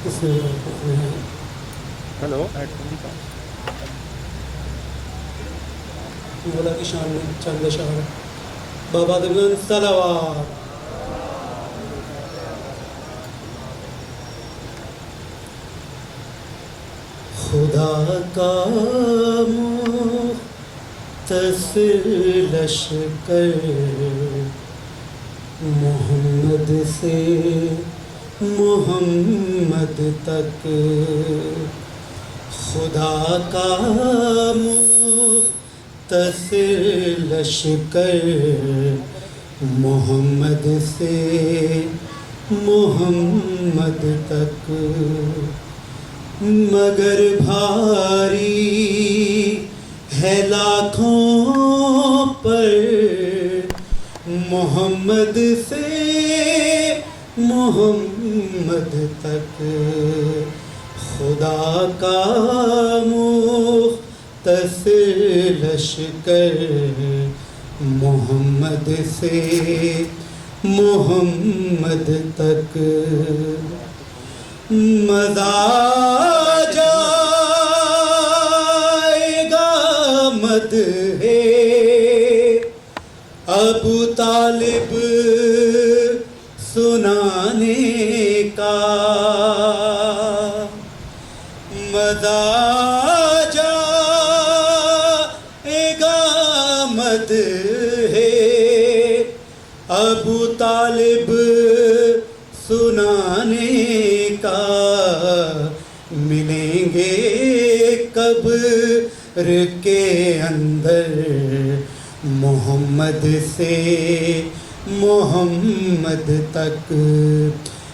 بسم اللہ الرحمن الرحیم۔ ہلو مولا کی شان میں چند اشعار بابا دبن صلوات۔ خدا کا مختصر لشکر محمد سے محمد تک، خدا کا مختصر لشکر محمد سے محمد تک، مگر بھاری ہے لاکھوں پر محمد سے محمد تک، خدا کا مختصر لشکر محمد سے محمد تک، مزہ جائے گا مدح ابو طالب سنانے کا، مزہ جائے گا مدح ابو طالب سنانے کا، ملیں گے قبر کے اندر محمد سے محمد تک،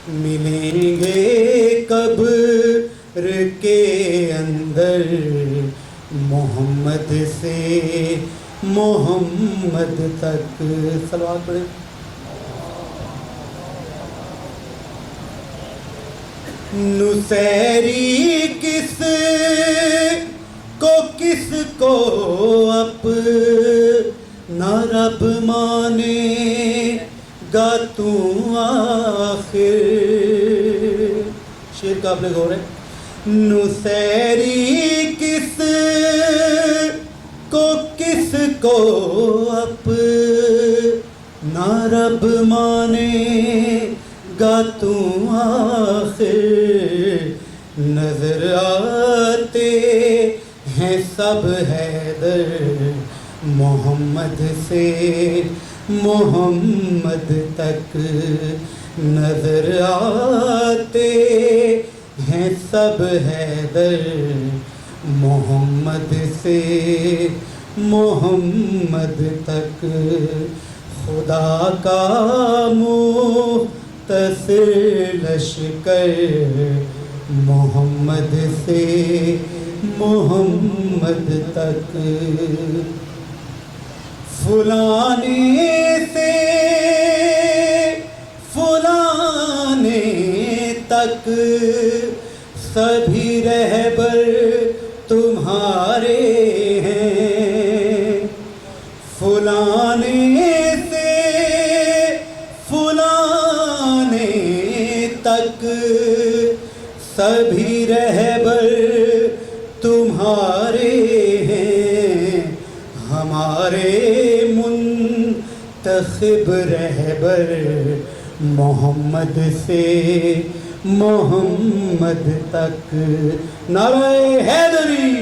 ملیں گے قبر کے اندر محمد سے محمد تک۔ صلوات پڑھیں۔ نصیری کس کو اپنا رب مانے گا تو آخر، شعر کا آپ نے غور ہے، نصیری کس کو اپنا رب مانے گا تو آخر، نظر آتے ہیں سب حیدر محمد سے محمد تک، نظر آتے ہیں سب حیدر محمد سے محمد تک، خدا کا مختصر لشکر محمد سے محمد تک، فلانے سے فلانے تک سبھی رہبر تمہارے ہیں، فلانے سے فلانے تک سبھی رہبر تمہارے ہیں، ہمارے منتخب رہبر محمد سے محمد تک، نعرہ حیدری،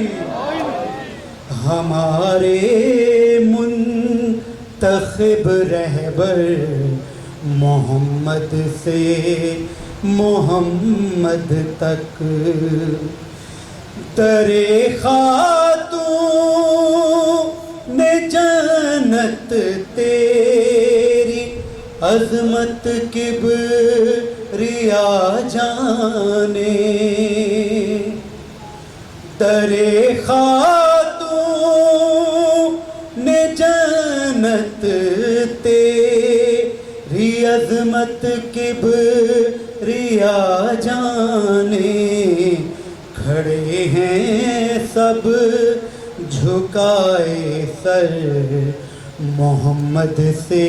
ہمارے منتخب رہبر محمد سے محمد تک، درِ خاتون جنت تیری عظمت کبریا جانے، درِ خاتون جنت تیری عظمت کبریا جانے، کھڑے ہیں سب جھکائے سر محمد سے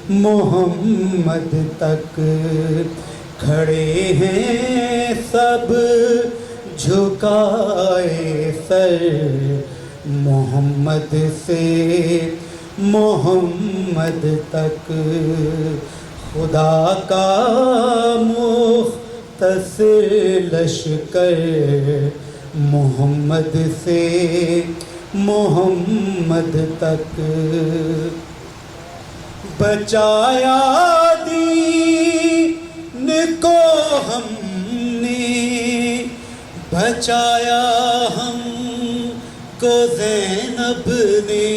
محمد تک، کھڑے ہیں سب جھکائے سر محمد سے محمد تک، خدا کا مختصر لشکر محمد سے محمد تک، بچایا دین کو ہم نے، بچایا ہم کو زینب نے،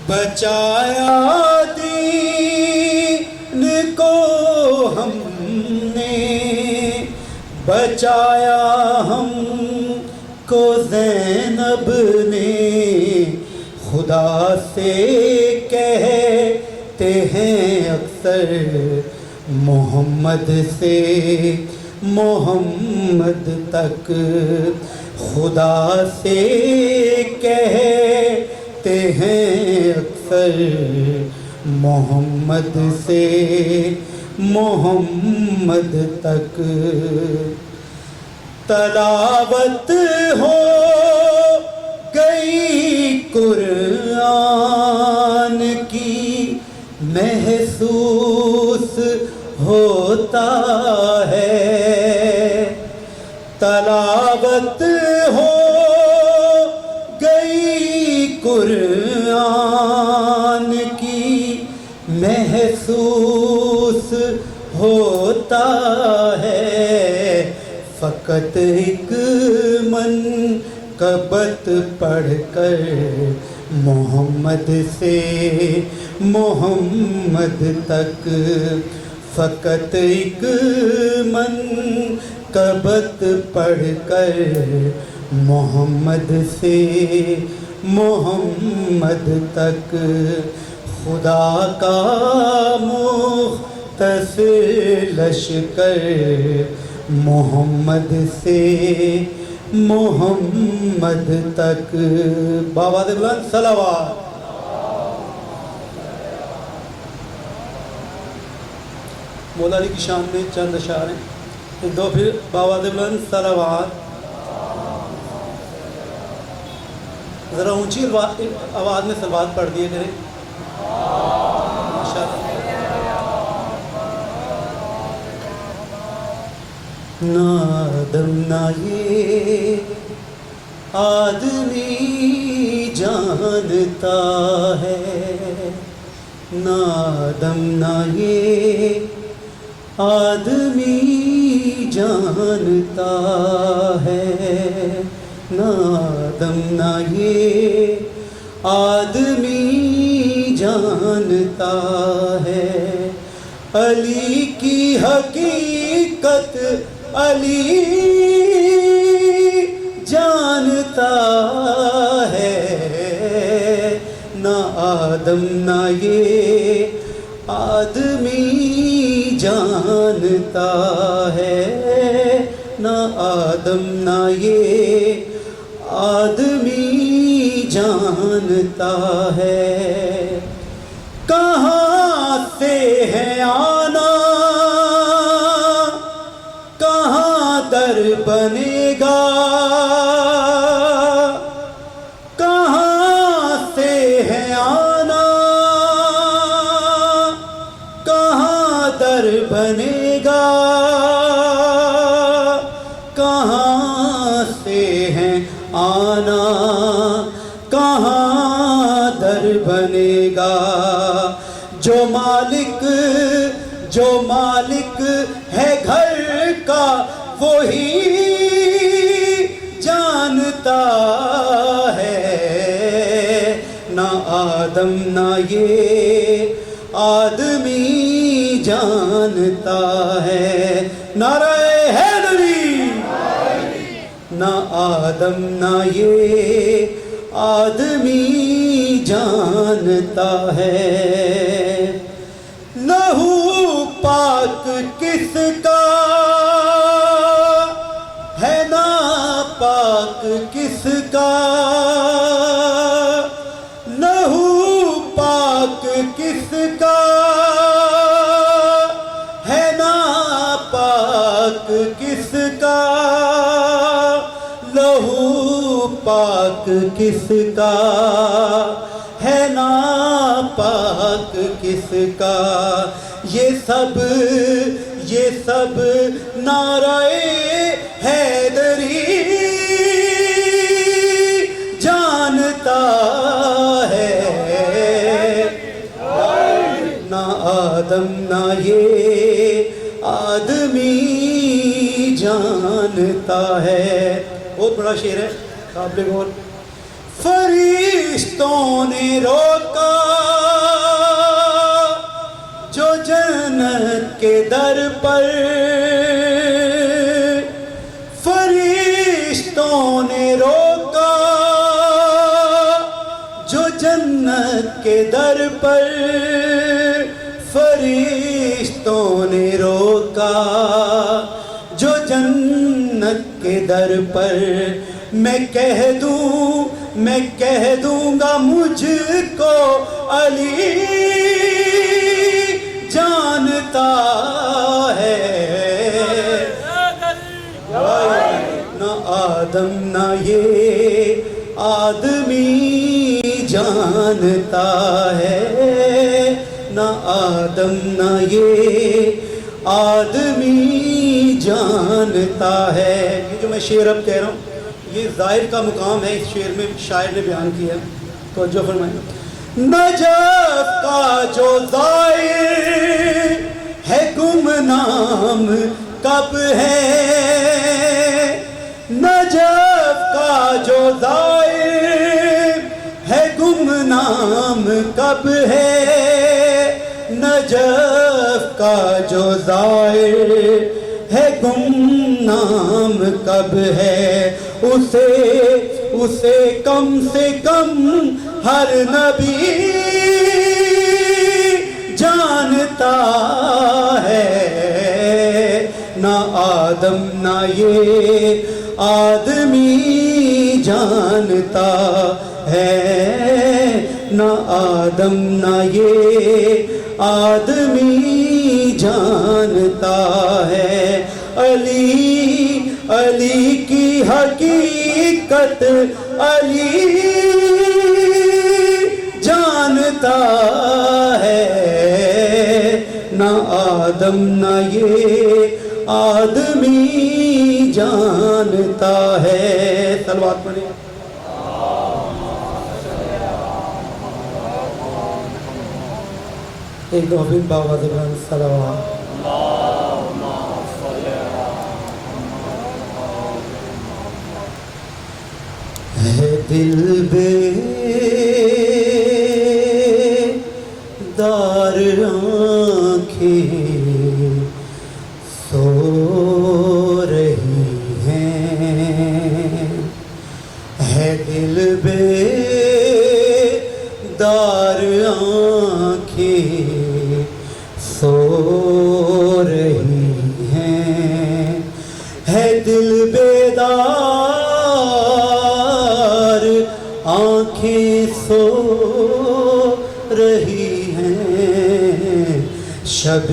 بچایا دین کو ہم نے، بچایا ہم کو زینب نے، خدا سے کہتے ہیں اکثر محمد سے محمد تک، خدا سے کہتے ہیں اکثر محمد سے محمد تک، تلاوت ہو گئی قرآن کی محسوس ہوتا ہے، تلاوت ہو گئی قرآن کی محسوس ہوتا ہے، فقط ایک منقبت پڑھ کر محمد سے محمد تک، فقط ایک منقبت پڑھ کر محمد سے محمد تک، خدا کا مختصر لشکر محمد سے محمد تک، بآواز بلند صلوات۔ مولا علی کی شان میں چند اشعار ہیں، ایک دو پھر بآواز بلند صلوات۔ ذرا اونچی آواز میں صلوات پڑھ دیا کریں ماشاءاللہ۔ نادم نہ یہ آدمی جانتا ہے، نادم نہ یہ آدمی جانتا ہے، نادم نہ یہ آدمی جانتا ہے، علی کی حقیقت علی جانتا ہے، نہ آدم نہ یہ آدمی جانتا ہے، نہ آدم نہ یہ آدمی جانتا ہے، کہاں سے ہے آنا کہاں در بنے گا، کہاں سے ہے آنا کہاں در بنے گا، کہاں سے ہے آنا کہاں در بنے گا، جو مالک ہے گھر کا وہی جانتا ہے، نہ آدم نہ یہ آدمی جانتا ہے، نعرہ حیدری، نہ آدم نہ یہ آدمی جانتا ہے، لہو پاک کس کا ہے ناپاک کس کا، لہو پاک کس کا ہے ناپاک پاک کس کا، لہو پاک کس کا، ہے ناپاک کس کا، یہ سب نعرہ حیدری جانتا ہے، نہ آدم نہ یہ آدمی جانتا ہے۔ بہت بڑا شعر ہے، قابل غور۔ فرشتوں نے روکا جو جنت کے در پر، فرشتوں نے روکا جو جنت کے در پر، فرشتوں نے روکا جو جنت کے در پر، میں کہہ دوں گا مجھ کو علی جانتا ہے، نہ آدم نہ یہ آدمی جانتا ہے، نہ آدم نہ یہ آدمی جانتا ہے۔ یہ جو میں شعر اب کہہ رہا ہوں یہ ظاہر کا مقام ہے، اس شعر میں شاعر نے بیان کیا، توجہ فرمائیں۔ نجف کا جو ظاہر ہے گمنام کب ہے، نجف کا جو ظاہر ہے گمنام کب ہے، نجف کا جو ظاہر ہے گمنام کب ہے، اسے کم سے کم ہر نبی جانتا ہے، نہ آدم نہ یہ آدمی جانتا ہے، نہ آدم نہ یہ آدمی جانتا ہے۔ علی کی حقیقت علی جانتا ہے، نہ آدم نہ یہ آدمی جانتا ہے۔ صلوات پڑھیں۔ ایک دو حبیب بابا زبان صلوات۔ ہے دل بیدار آنکھیں سو رہی ہیں، ہے دل بیدار آنکھیں سو رہی ہیں، ہے دل بیدار آنکھیں سو رہی ہیں، شب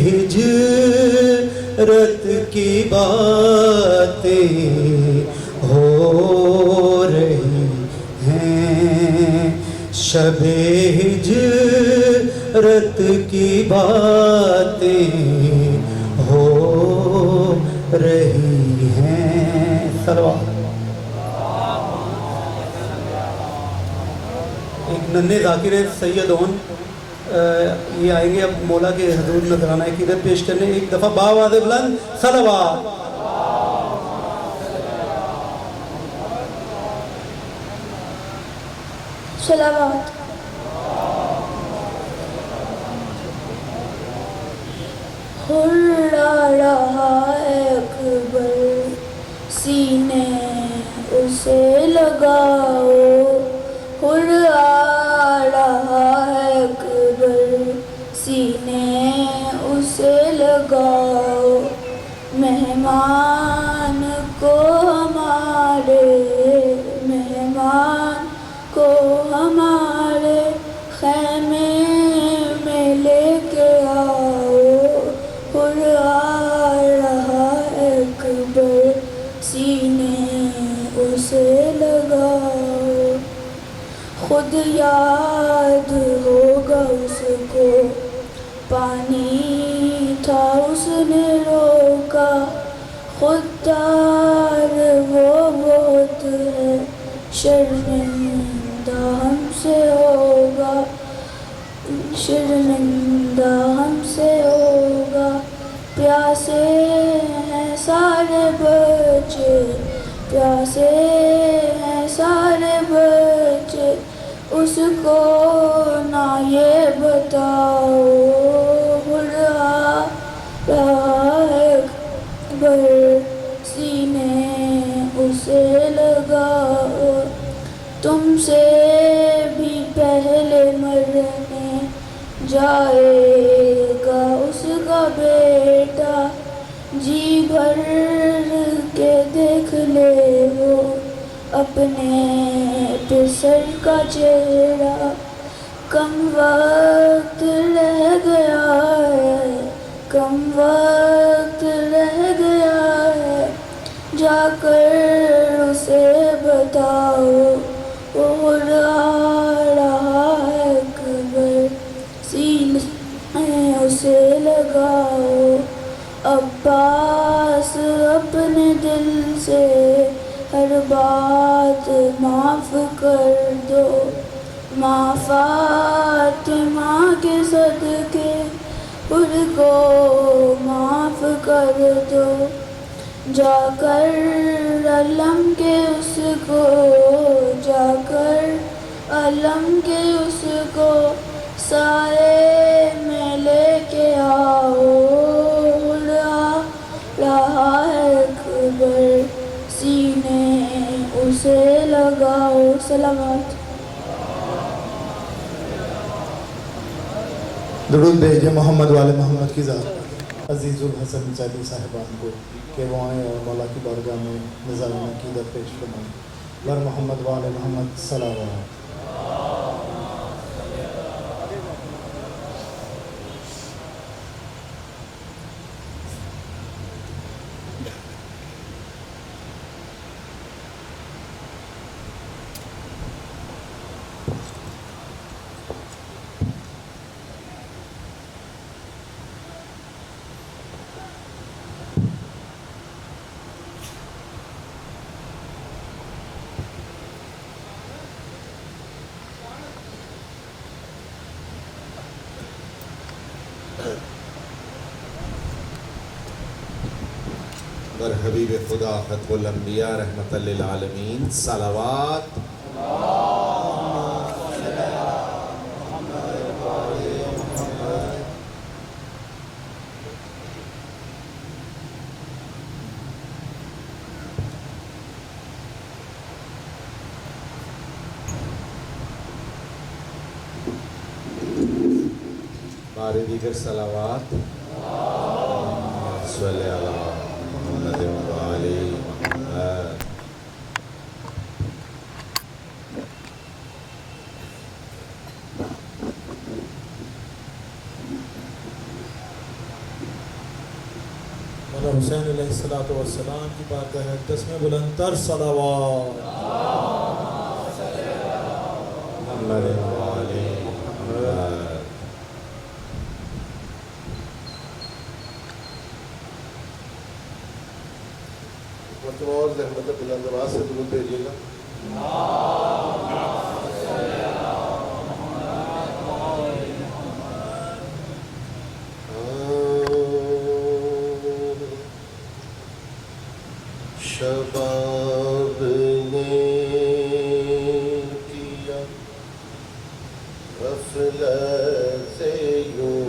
ہجرت کی باتیں ہو رہی ہیں، شب ہجرت کی باتیں ہو رہی ہیں۔ صلوات۔ ایک ننھے ذاکر سید اون یہ آئیں گے اب مولا کے حضور نذرانہ عقیدت پیش کرنے، ایک دفعہ بآواز بلند صلوات۔ صلوات۔ ہلا رہا اکبر سینے اسے لگاؤ، ہلا رہا اکبر سینے اسے لگاؤ، مہمان کو ہمارے، مہمان کو ہمارے خیمے میں لے کے آؤ، ہلا رہا خود یاد ہوگا اس کو، پانی تھا اس نے روکا، خوددار وہ بہت ہے، شرمندہ ہم سے ہوگا، شرمندہ ہم سے ہوگا، پیاسے ہیں سارے بچے، پیاسے ہیں سارے بچے، اس کو نہ یہ بتاؤ رہا ہے اکبر، سینے اسے لگاؤ، تم سے بھی پہلے مرنے جائے گا اس کا بیٹا، جی بھر کے دیکھ لے وہ اپنے پسر کا چہرہ، کم وقت رہ گیا ہے، کم وقت رہ گیا ہے، جا کر اسے بتاؤ وہ رہا ہے اکبر، سینے اسے لگاؤ، عباس اپنے دل سے ہر بات معاف کر دو، ماں فاطمہ کے صدقے خود کو معاف کر دو، جا کر علم کے اس کو، جا کر علم کے اس کو سائے میں لے کے آؤ، رہا ہے اکبر، سینے اسے لگاؤ، سلامات۔ درود بھیجے محمد والے محمد کی ذات پر، عزیز الحسن چالی صاحبان کو کہ وہ آئیں اور مولا کی بارگاہ میں نذرانہ عقیدت پیش فرمائیں۔ بر محمد والے محمد صلوات۔ بر حبیب خدا ختم الانبیاء رحمت للعالمین صلوات۔ بار دیگر صلوات، صلی اللہ محمد وعلی محمد۔ مولا حسین علیہ السلام کی بارگاہ اقدس میں بلند تر صلوات۔ محمد وعلی محمد۔ مرتبہ اور زحمت بلند آواز سے درود بھیجیے گا۔ شباب نے کیا غفلت سے یوں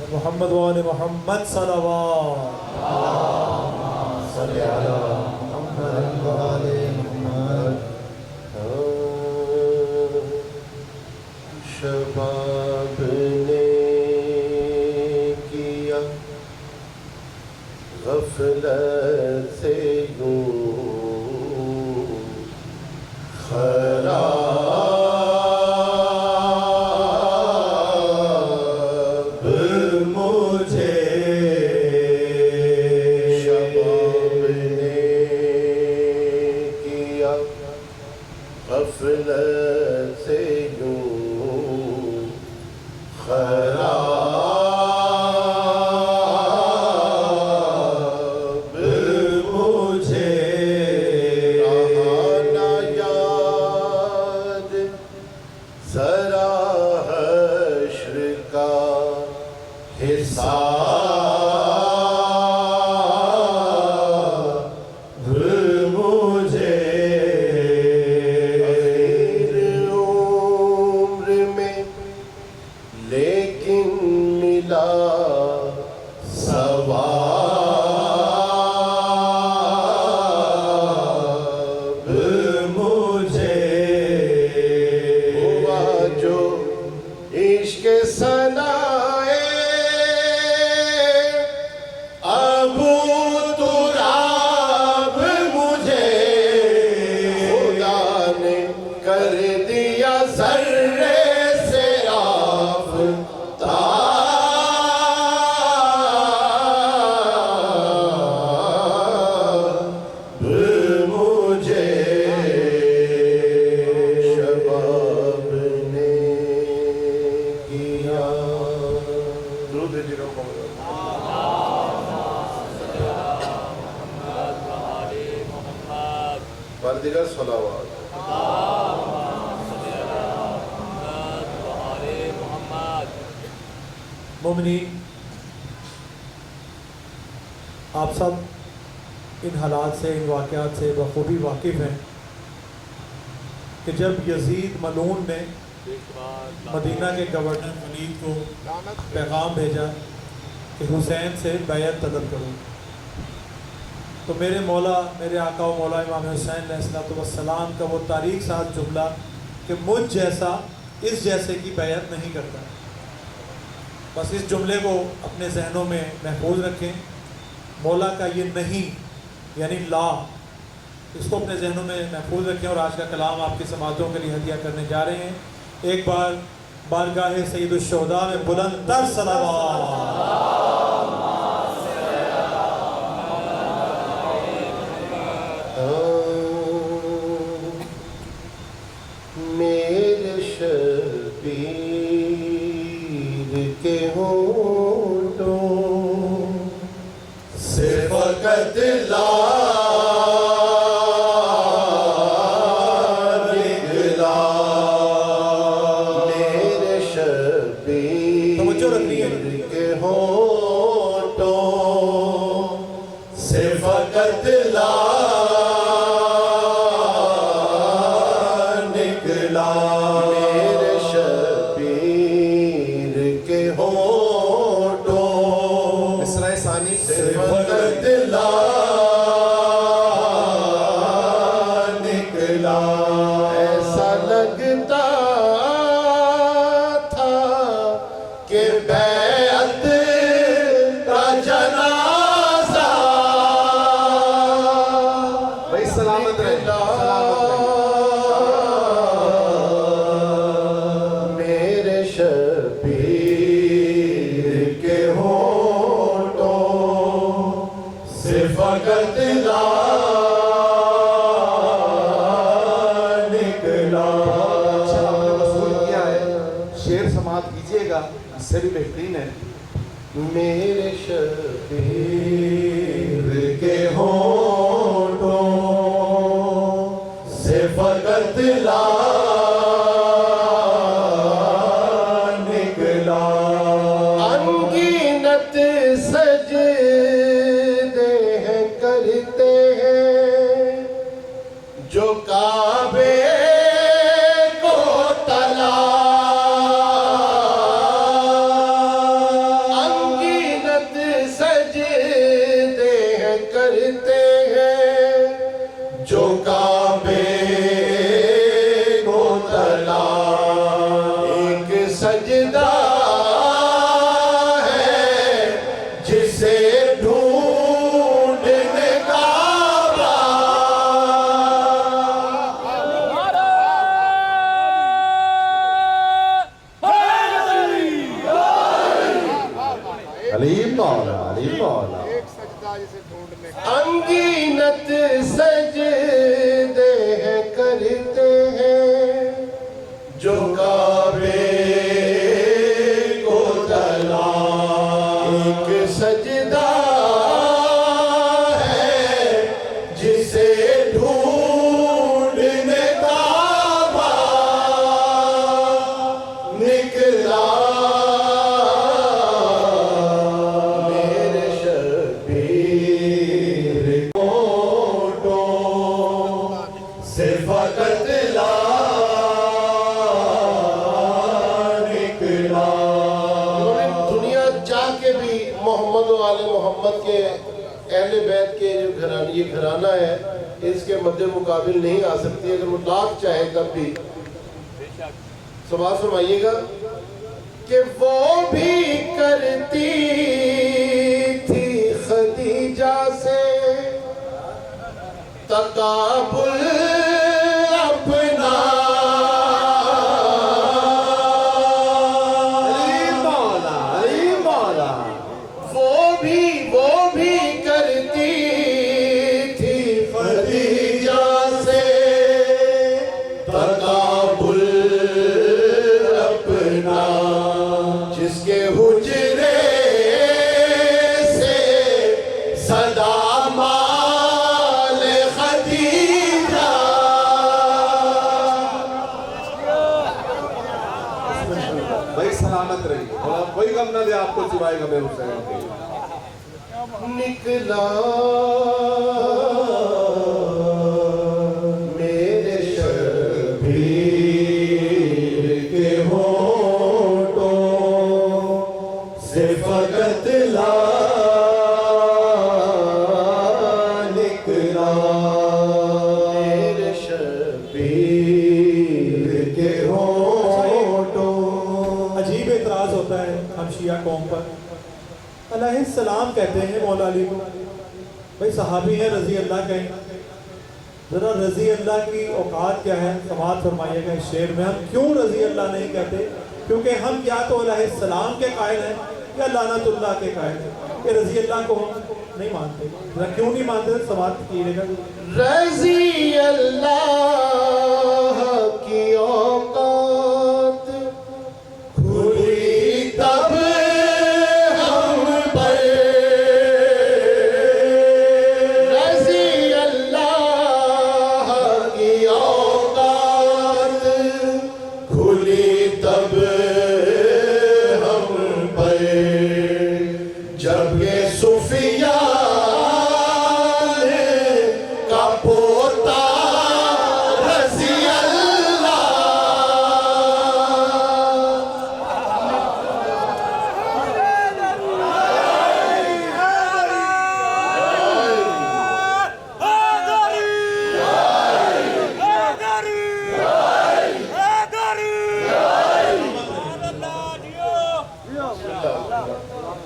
محمد وآل محمد صلوات صلی علی محمد وآل محمد. شباب نے کیا غفلت سے یوں غفلت سے یوں خراب مجھے رہا نہ یاد ذرا حشر کا حساب دیگر صلوات. مومنین، آپ سب ان حالات سے، ان واقعات سے بخوبی واقف ہیں کہ جب یزید ملعون نے مدینہ کے گورنر ولید کو پیغام بھیجا کہ حسین سے بیعت طلب کرو، تو میرے مولا، میرے آقا و مولا امام حسین علیہ السلام کا وہ تاریخ ساز جملہ کہ مجھ جیسا اس جیسے کی بیعت نہیں کرتا، بس اس جملے کو اپنے ذہنوں میں محفوظ رکھیں. مولا کا یہ نہیں یعنی لا، اس کو اپنے ذہنوں میں محفوظ رکھیں، اور آج کا کلام آپ کی سماعتوں کے لیے ہدیہ کرنے جا رہے ہیں۔ ایک بار بارگاہ سید الشہداء میں بلند تر صلوات۔ میرے شبیر کے ہونٹوں سے فقط لا نکلا، میرے توجہ رکھنی ہے۔ شبیر کے ہونٹوں سے فقط لا نکلا، میرے شبیر کے ہونٹوں مصرع ثانی سے فقط لا نکلا۔ ایسا لگتا تھا کہ بیعت کا جنازہ بھائی سلامت رہے، میرے شبیر کے ہونٹوں سے فقط لا نکلا۔ اچھا آپ نے وصول کیا ہے، شعر سماعت کیجئے گا، اس سے بھی بہترین ہے۔ میرے شبیر کے ہونٹوں سے فقط لا نکلا، انگینت سجدے ہیں کرتے ہیں جو کعبے کو تلا، انگینت سجدے ہیں کرتے ہیں جو کعبے کو تلا، ایک سجدہ ہے جسے ڈھونڈنے کعبہ، علیم مولا، علیم مولا۔ انگینت سجدے ہیں کرتے ہیں جو کعبے کو تلا، ایک سجدہ ہے جسے ڈھونڈنے کعبہ نکلا، میرے شبیر ہونٹوں سے فقط لا نکلا۔ دنیا چاہ کے بھی محمد و آل محمد کے اہل بیت کے جو گھرانہ، یہ گھرانہ ہے، اس کے مد مقابل نہیں آ سکتی، اگر وہ لاکھ چاہے تب بھی۔ سبحان فرمائیے گا کہ وہ بھی کرتی تھی خدیجہ سے تقابل اپنا، علیم مولا، علیم مولا۔ وہ بھی کرتی تھی خدیجہ سے تقابل اپنا، جس کے حجرے سے صدا مال خدیجہ، بھائی سلامت رہیے، اور کوئی غم نہ دے آپ کو سوائے غم حسین کے۔ نکلا میرے شبیر کے ہونٹوں سے فقط لا نکلا، میرے شبیر کے ہونٹوں۔ عجیب اعتراض ہوتا ہے ہم شیعہ قوم پر۔ علیہ السلام کہتے ہیں مولا علی کو، بھائی صحابی ہیں رضی اللہ کے، ذرا رضی اللہ کی اوقات کیا ہے سماعت فرمائیے گا اس شعر میں. ہم کیوں رضی اللہ نہیں کہتے؟ کیونکہ ہم یا تو علیہ السلام کے قائل ہیں یا لعنت اللہ کے قائل ہیں. کہ رضی اللہ کو ہم نہیں مانتے. ذرا کیوں نہیں مانتے سماعت کیجیے گا. رضی اللہ کی اوقات کھلی تب ہم پر، رضی اللہ کی اوقات کھلی تب ہم پر، جب یہ سفیان کا پوتا رضی اللہ.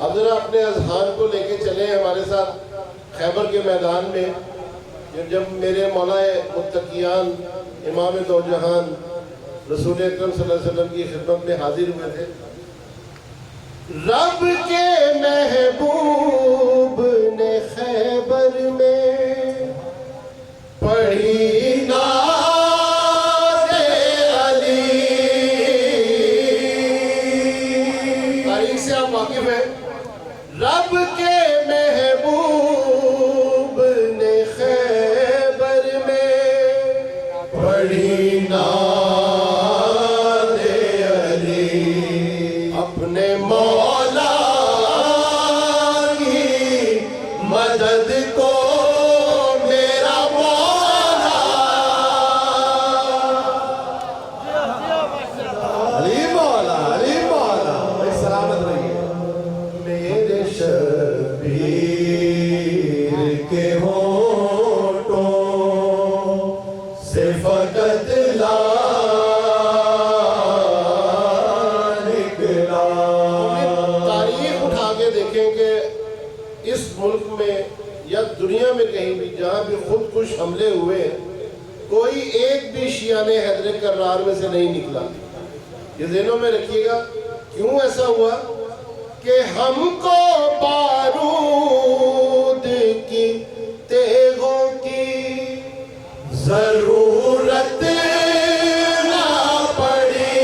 اب ذرا اپنے اذہان کو لے کے چلیں ہمارے ساتھ خیبر کے میدان میں، جب میرے مولا متقیان امام دو جہان رسول اکرم صلی اللہ علیہ وسلم کی خدمت میں حاضر ہوئے تھے. رب کے محبوب نے خیبر میں پڑھی نعت علی. تاریخ سے آپ واقف ہیں. رب کے محبوب نے خیبر میں پڑھی نعت علی، اپنے مولا کی مدد کو میرا مولا. علی مولا، علی مولا، بھائی سلامت رہیے. میرے شبیر کے ہونٹوں سے فقط لا نکلا. تاریخ اٹھا کے دیکھیں کہ اس ملک میں یا دنیا میں کہیں بھی جہاں بھی خودکش حملے ہوئے کوئی ایک بھی شیعہ نے حیدر کرار میں سے نہیں نکلا. یہ ذہنوں میں رکھیے گا. کیوں ایسا ہوا؟ کہ ہم کو بارود کی تیغوں کی ضرورت نہ پڑی.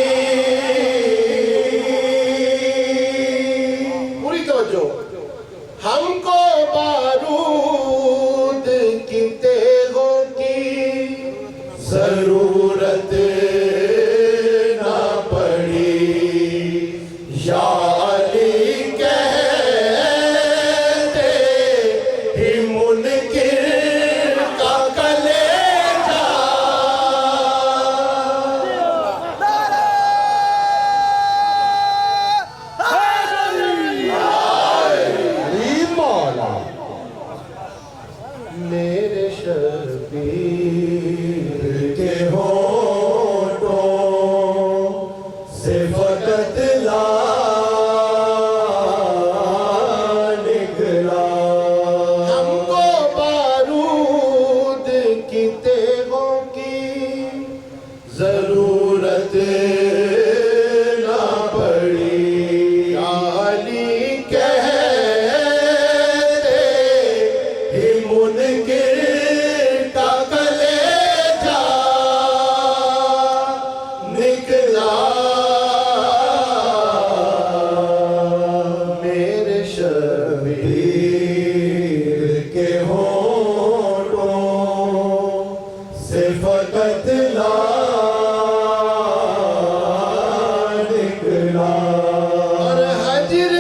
پوری توجہ. ہم کو بارود کی تیغوں کی ضرورت نہ پڑی. یا میرے شبیر کے ہونٹوں سے فقط لا نکلا. ہم کو بارود کی تیغوں کی ضرورت نہ پڑی. یا علی کہتے ہی منکر کا کلیجہ نکلا. میرے شبیر کے ہونٹوں سے فقط لا نکلا. اور ہجر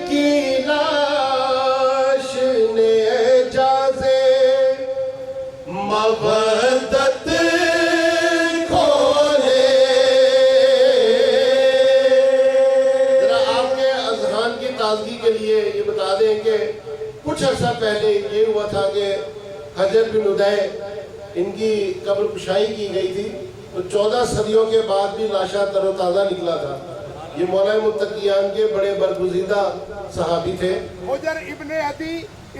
کی لاش نے اجازے مودت کھولے. ذرا آپ کے اذہان کی تازگی کے لیے یہ بتا دیں کہ کچھ عرصہ پہلے یہ ہوا تھا کہ حجر بن ادے ان کی قبر کشائی کی گئی تھی تو 14 صدیوں کے بعد بھی لاشا تر و تازہ نکلا تھا. یہ مولا متقیان کے بڑے برگزیدہ صحابی تھے. حجر ابن عدی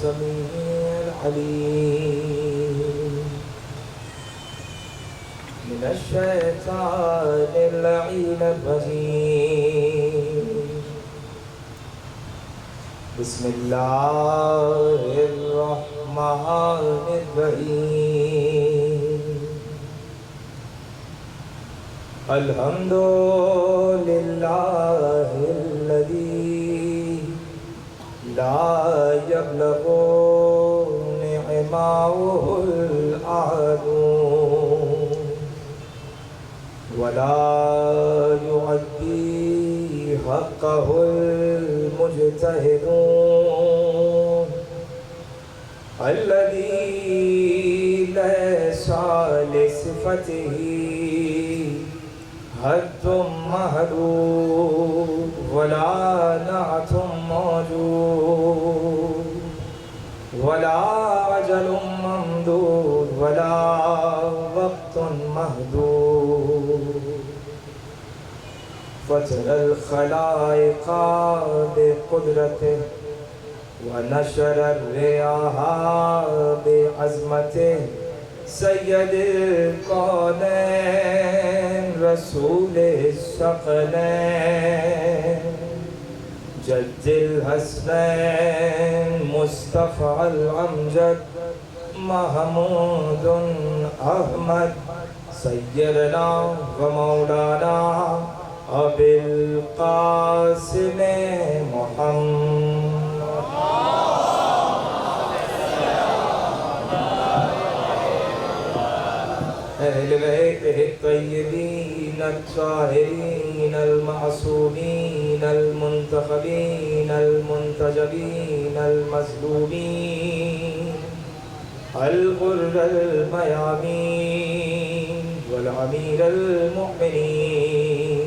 السميع العليم من الشيطان اللعين الرجيم بسم الله الرحمن الرحيم الحمد لله الذي لا يبلغ نعمه الأحد ولا يؤدي حقه المجتهدون الذي ليس لصفته حد محدود ولا نعت موجود ولا أجل ممدود ولا وقت محدود فترى الخلائق بقدرته ونشر الرياح بعظمته سيد الكونين رسول الثقلين جد الحسنين مصطفى الأمجد محمود أحمد سيدنا ومولانا أبي القاسم محمد أهل بيته الطيبين الطاهرين المعصومين المنتخبين المنتجبين المظلومين الغر الميامين والأمير المؤمنين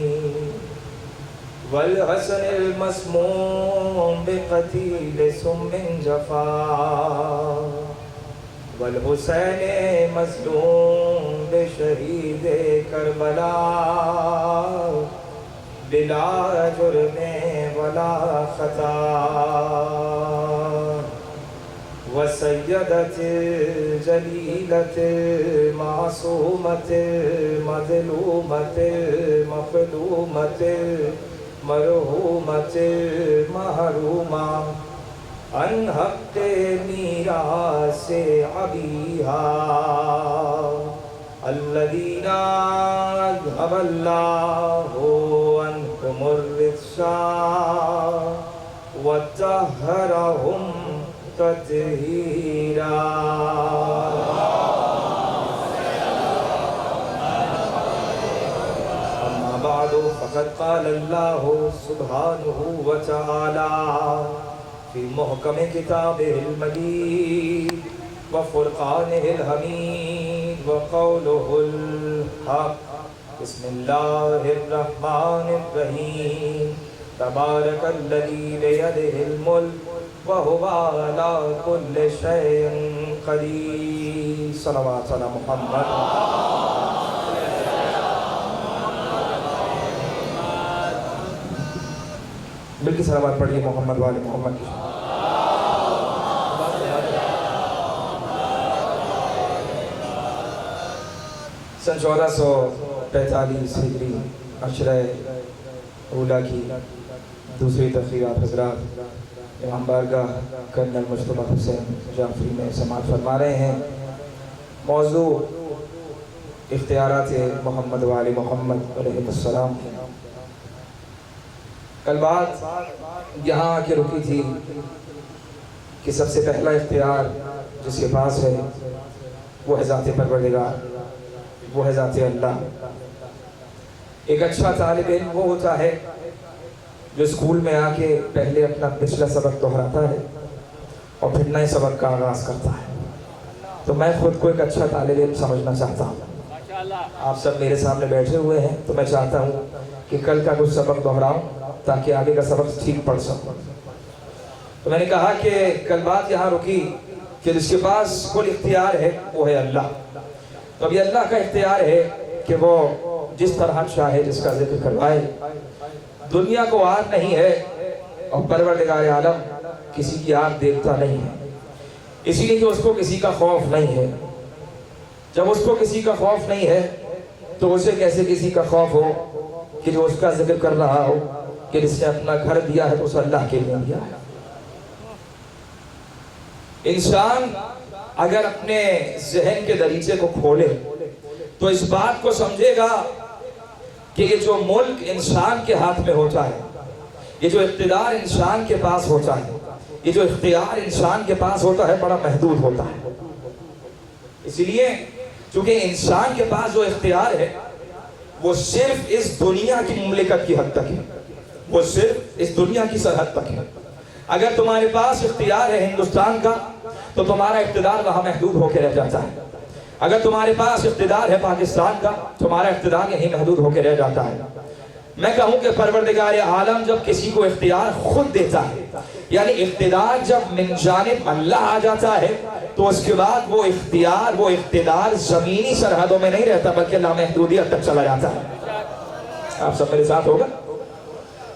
والحسن المسموم بقتيل سم جفا والحسین مظلوم بشہید کربلا بلا جرم ولا خطا وسیدت جلیلت معصومت مظلومت مخدومت مرحومت محرومہ ان حق میراث ابیہا الذین اذهب اللہ عنہم الرجس وطہرہم تطہیرا اما بعد فقد قال اللہ سبحانہ وتعالی في محكم كتابه المجيد وفرقانه الحميد وقوله الحق بسم الله الرحمن الرحيم تبارك الذي بيده الملك وهو على كل شيء قدير صلوات على محمد بلکہ سلامات پڑھیے محمد والے محمد کی سن 1445 ہجری عشرہ اولا کی دوسری تقریرات حضرات امام بارگاہ کرنل مجتبیٰ حسین جعفری میں سماعت فرما رہے ہیں. موضوع اختیارات محمد وآل محمد علیہ السلام. کل بات یہاں آ کے رکی تھی کہ سب سے پہلا اختیار جس کے پاس ہے وہ ہے ذات پروردگار، وہ ہے ذات اللہ. ایک اچھا طالب علم وہ ہوتا ہے جو اسکول میں آ کے پہلے اپنا پچھلا سبق دہراتا ہے اور پھر نئے سبق کا آغاز کرتا ہے. تو میں خود کو ایک اچھا طالب علم سمجھنا چاہتا ہوں. آپ سب میرے سامنے بیٹھے ہوئے ہیں تو میں چاہتا ہوں کہ کل کا کچھ سبق دہراؤں تاکہ آگے کا سبق ٹھیک پڑھ سکوں. تو میں نے کہا کہ کل بات یہاں رکی کہ جس کے پاس کل اختیار ہے وہ ہے اللہ. تو اب یہ اللہ کا اختیار ہے کہ وہ جس طرح چاہے جس کا ذکر کروائے. دنیا کو آر نہیں ہے اور پروردگار عالم کسی کی آر دیکھتا نہیں ہے. اسی لیے کہ اس کو کسی کا خوف نہیں ہے. جب اس کو کسی کا خوف نہیں ہے تو اسے کیسے کسی کا خوف ہو کہ جو اس کا ذکر کر رہا ہو کہ جس نے اپنا گھر دیا ہے تو اسے اللہ کے لیے دیا ہے. انسان اگر اپنے ذہن کے دریچے کو کھولے تو اس بات کو سمجھے گا کہ یہ جو ملک انسان کے ہاتھ میں ہوتا ہے, یہ جو اقتدار انسان کے پاس ہوتا ہے, یہ جو اختیار انسان کے پاس ہوتا ہے بڑا محدود ہوتا ہے. اسی لیے چونکہ انسان کے پاس جو اختیار ہے وہ صرف اس دنیا کی مملکت کی حد تک ہے, وہ صرف اس دنیا کی سرحد تک ہے. اگر تمہارے پاس اختیار ہے ہندوستان کا تو تمہارا اقتدار وہاں محدود ہو کے رہ جاتا ہے. اگر تمہارے پاس اقتدار ہے پاکستان کا تمہارا اقتدار یہیں محدود ہو کے رہ جاتا ہے. میں کہوں کہ پروردگار عالم جب کسی کو اختیار خود دیتا ہے, یعنی اقتدار جب من جانب اللہ آ جاتا ہے, تو اس کے بعد وہ اختیار, وہ اقتدار زمینی سرحدوں میں نہیں رہتا بلکہ لامحدودیت تک چلا جاتا ہے. آپ سب میرے ساتھ ہوگا؟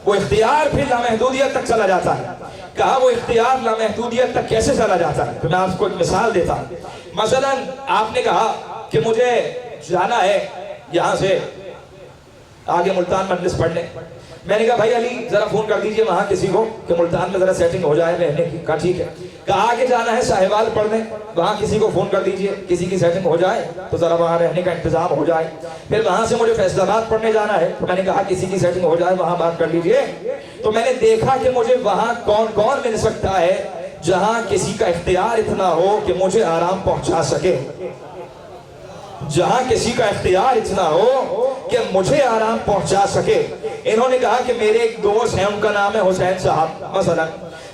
وہ اختیار پھر لامحدودیت تک چلا جاتا ہے. کہا وہ اختیار لامحدودیت تک کیسے چلا جاتا ہے؟ تو میں آپ کو ایک مثال دیتا ہوں. مثلا آپ نے کہا کہ مجھے جانا ہے یہاں سے آگے ملتان مجلس پڑھنے. میں نے کہا بھائی علی ذرا فون کر دیجئے وہاں کسی کو کہ ملتان میں ذرا سیٹنگ ہو جائے رہنے کی. کہا ٹھیک ہے. کہا آگے جانا ہے ساہیوال پڑھنے, وہاں کسی کو فون کر دیجئے کسی کی سیٹنگ ہو جائے تو ذرا وہاں رہنے کا انتظام ہو جائے. پھر وہاں سے مجھے فیصل آباد پڑھنے جانا ہے, تو میں نے کہا کسی کی سیٹنگ ہو جائے وہاں بات کر لیجئے. تو میں نے دیکھا کہ مجھے وہاں کون کون مل سکتا ہے جہاں کسی کا اختیار اتنا ہو کہ مجھے آرام پہنچا سکے, جہاں کسی کا اختیار اتنا ہو کہ مجھے آرام پہنچا سکے. انہوں نے کہا کہ میرے ایک دوست ہیں, ان کا نام ہے حسین صاحب. مثلا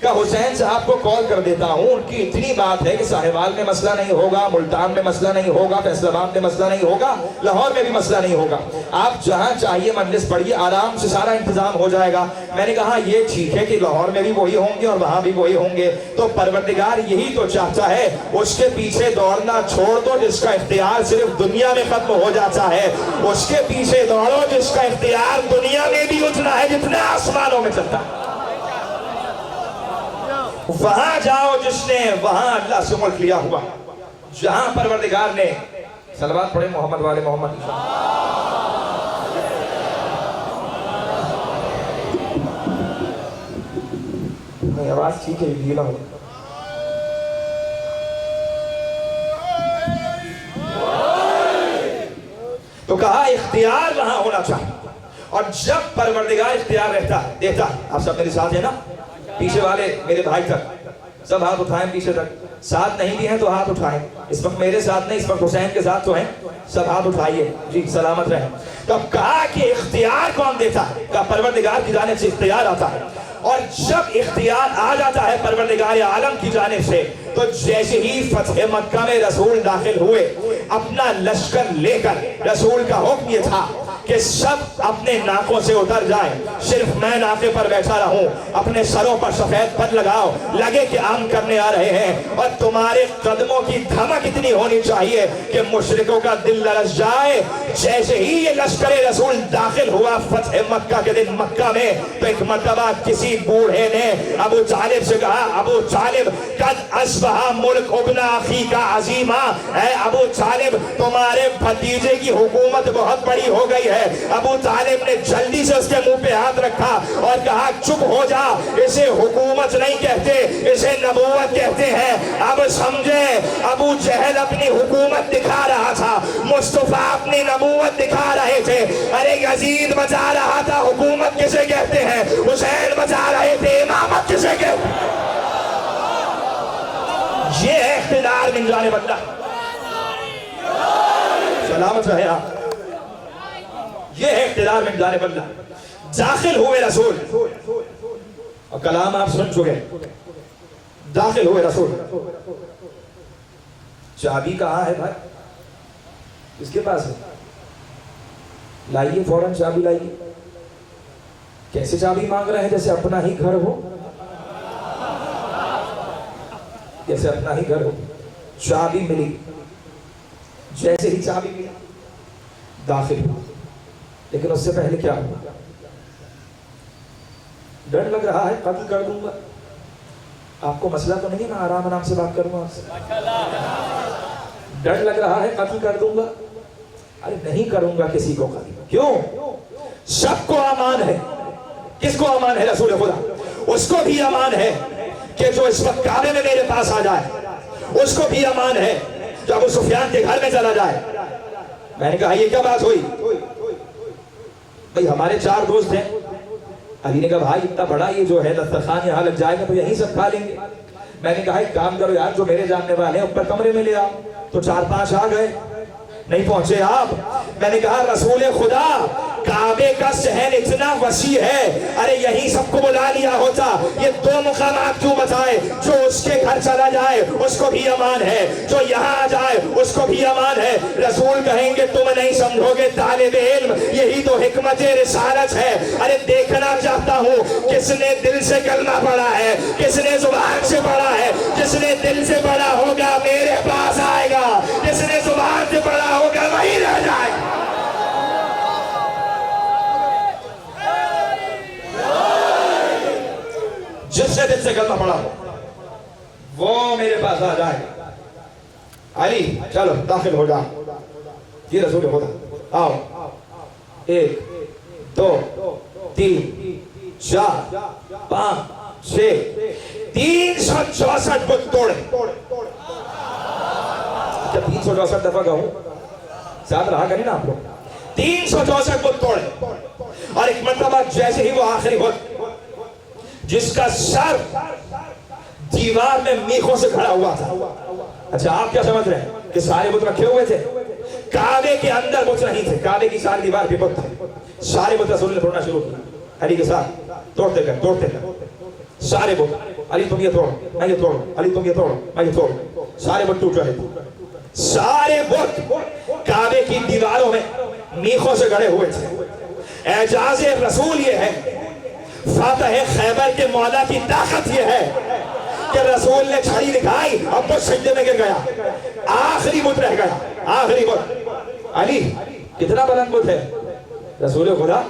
کہ حسین صاحب کو کال کر دیتا ہوں, ان کی اتنی بات ہے کہ ساہیوال میں مسئلہ نہیں ہوگا, ملتان میں مسئلہ نہیں ہوگا, فیصل آباد میں مسئلہ نہیں ہوگا, لاہور میں بھی مسئلہ نہیں ہوگا, آپ جہاں چاہیے مجلس پڑھیے, آرام سے سارا انتظام ہو جائے گا. میں نے کہا یہ ٹھیک ہے کہ لاہور میں بھی وہی ہوں گے اور وہاں بھی وہی ہوں گے, تو پروردگار یہی تو چاہتا ہے, اس کے پیچھے دوڑنا چھوڑ دو جس کا اختیار صرف دنیا میں ختم ہو جاتا ہے, اس کے پیچھے دوڑو جس کا اختیار دنیا میں بھی اتنا ہے جتنا آسمانوں میں چلتا ہے. وہاں جاؤ جس نے وہاں اللہ سے ملک لیا ہوا, جہاں پروردگار نے صلوات پڑھے محمد والے محمد. نہیں آواز ٹھیک ہے, ڈھیلا ہو. تو کہا اختیار وہاں ہونا چاہیے, اور جب پروردگار اختیار دیتا, آپ سب میرے ساتھ ہیں نا, پیچھے والے میرے بھائی تک سب ہاتھ اٹھائیں, پیچھے تک ساتھ نہیں بھی ہیں تو ہاتھ اٹھائیں. اس وقت میرے ساتھ نہیں, اس وقت حسین کے ساتھ تو ہیں, سب ہاتھ اٹھائیے جی, سلامت رہیں. تو اب کہا کہ اختیار کون دیتا ہے؟ کہا پروردگار کی جانب سے اختیار آتا ہے, اور جب اختیار آ جاتا ہے پروردگار عالم کی جانب سے تو جیسے ہی فتح مکہ میں رسول داخل ہوئے, اپنا لشکر لے کر, رسول کا حکم یہ تھا کہ سب اپنے ناکوں سے اتر جائیں, صرف میں ناکے پر بیٹھا رہوں, اپنے سروں پر سفید پن لگاؤ, لگے کہ عام کرنے آ رہے ہیں, اور تمہارے قدموں کی دھمک اتنی ہونی چاہیے کہ مشرکوں کا دل لرز جائے. جیسے ہی یہ لشکر رسول داخل ہوا فتح مکہ کے دن مکہ میں, تو ایک مرتبہ کسی بوڑھے نے ابو طالب سے کہا, ابو طالب قد اصبح ملک ابن اخی کا عظیمہ, اے ابو طالب تمہارے بھتیجے کی حکومت بہت بڑی ہو گئی ہے. ابو طالب نے جلدی سے اس کے منہ پہ ہاتھ رکھا اور کہا چپ ہو جا, اسے حکومت نہیں کہتے, اسے نبوت کہتے ہیں. اب سمجھے, ابو جہل اپنی حکومت دکھا رہا تھا, مصطفیٰ اپنی نبوت دکھا رہے تھے. ارے یزید بچا رہا تھا, حکومت کسے کہتے ہیں؟ حسین بچا رہے تھے, امامت کسے کہتے ہیں؟ یہ ہے اقتدار من جانب اللہ. سلامت رہے آپ. یہ ہے اقتدار من جانب اللہ. داخل ہوئے رسول, اور کلام آپ سن چکے, داخل ہوئے رسول. چابی کہاں ہے بھائی؟ کس کے پاس ہے؟ لائیے فوراً چابی لائیے. کیسے چابی مانگ رہے ہیں جیسے اپنا ہی گھر ہو, جیسے اپنا ہی گھر ہو. چابی ملی, جیسے ہی چابی ملی داخل ہو. لیکن اس سے پہلے کیا ہوا؟ ڈر لگ رہا ہے قتل کر دوں گا. آپ کو مسئلہ تو نہیں، میں آرام آرام سے بات کروں آپ سے؟ ڈر لگ رہا ہے قتل کر دوں گا؟ ارے نہیں کروں گا کسی کو قتل. کیوں؟ سب کو امان ہے. کس کو امان ہے؟ رسول خدا. اس کو بھی امان ہے کہ جو اس وقت کعبے میں میرے پاس آ جائے. اس کو بھی امان ہے جو ابو سفیان کے گھر میں چلا جائے. میں نے کہا یہ کیا بات ہوئی؟ بھئی ہمارے 4 دوست ہیں. علی نے کہا بھائی اتنا بڑا یہ جو ہے دسترخوان یہاں لگ جائے گا تو یہیں سب کھا لیں گے. میں نے کہا ایک کام کرو یار، جو میرے جاننے والے ہیں اوپر کمرے میں لے آؤ. تو 4-5 آ گئے. نہیں پہنچے آپ. میں نے کہا رسول خدا کعبے کا صحن اتنا وسیع ہے، ارے یہیں سب کو بلا لیا ہوتا. یہ 2 مقامات کیوں بتائے؟ جو اس کے گھر چلا جائے اس کو بھی امان ہے، جو یہاں آ جائے اس کو بھی امان ہے. رسول کہیں گے تم نہیں سمجھو گے طالب علم، یہی تو حکمت رسالت ہے. ارے دیکھنا چاہتا ہوں کس نے دل سے کلمہ پڑھا ہے، کس نے زبان سے پڑھا ہے. جس نے دل سے پڑھا ہوگا میرے پاس آئے گا، جس نے زبان سے پڑھا ہوگا وہی رہ جائے گا. جس نے دل سے کلمہ پڑھا ہو وہ میرے پاس آ جائے. علی چلو داخل ہو جاؤ. یہ رسول خدا. آؤ. 1 2 3 4 5 6 364 بت توڑے. کیا 364 دفعہ کہوں؟ ساتھ رہا کریں نا آپ لوگ. 364 بت توڑے. اور ایک مرتبہ جیسے ہی وہ آخری بت جس کا سر دیوار میں میخوں سے کھڑا ہوا تھا. اچھا آپ کیا سمجھ رہے ہیں کہ سارے بت رکھے ہوئے تھے؟ کعبے کے اندر بت نہیں تھے، کعبے کی ساری دیوار پہ بت تھے. سارے بت رسول نے توڑنا شروع کیا علی کے ساتھ. توڑتے گئے سارے بت. علی تم یہ توڑو، میں یہ توڑو. علی تم یہ توڑو، میں یہ توڑو. سارے بت ٹوٹ رہے تھے. سارے بت کعبے کی دیواروں میں میخوں سے گڑے ہوئے تھے. اعجاز رسول یہ ہے، فاتح خیبر کے مولا کی طاقت یہ ہے کہ رسول نے چھڑی دکھائی اب تو سجدے میں گر گیا. آخری بت رہ گیا، آخری بت. علی کتنا بلند بت ہے؟ رسول خدا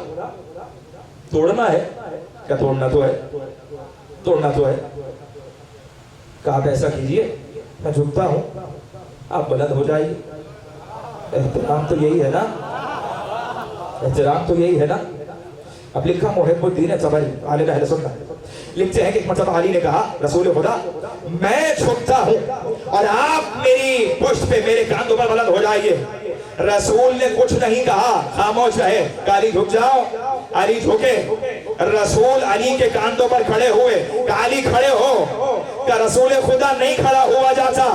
توڑنا ہے. کیا توڑنا تو ہے؟ توڑنا تو ہے. کہا ایسا کیجئے میں جھکتا ہوں، آپ بلند ہو جائیے. احترام تو یہی ہے نا، احترام تو یہی ہے نا. اب لکھا محب الدین طبری عالم اہل سنت لکھتے ہیں کہ ایک مرتبہ علی نے کہا رسول خدا میں جھکتا ہوں اور آپ میری پشت پہ میرے کاندھوں پر بلند ہو جائیے. رسول نے کچھ نہیں کہا، خاموش رہے. علی جھک جاؤ. علی جھکے. رسول علی کے کاندھوں پر کھڑے ہوئے. علی کھڑے ہو. کہ رسول خدا نہیں کھڑا ہوا جاتا.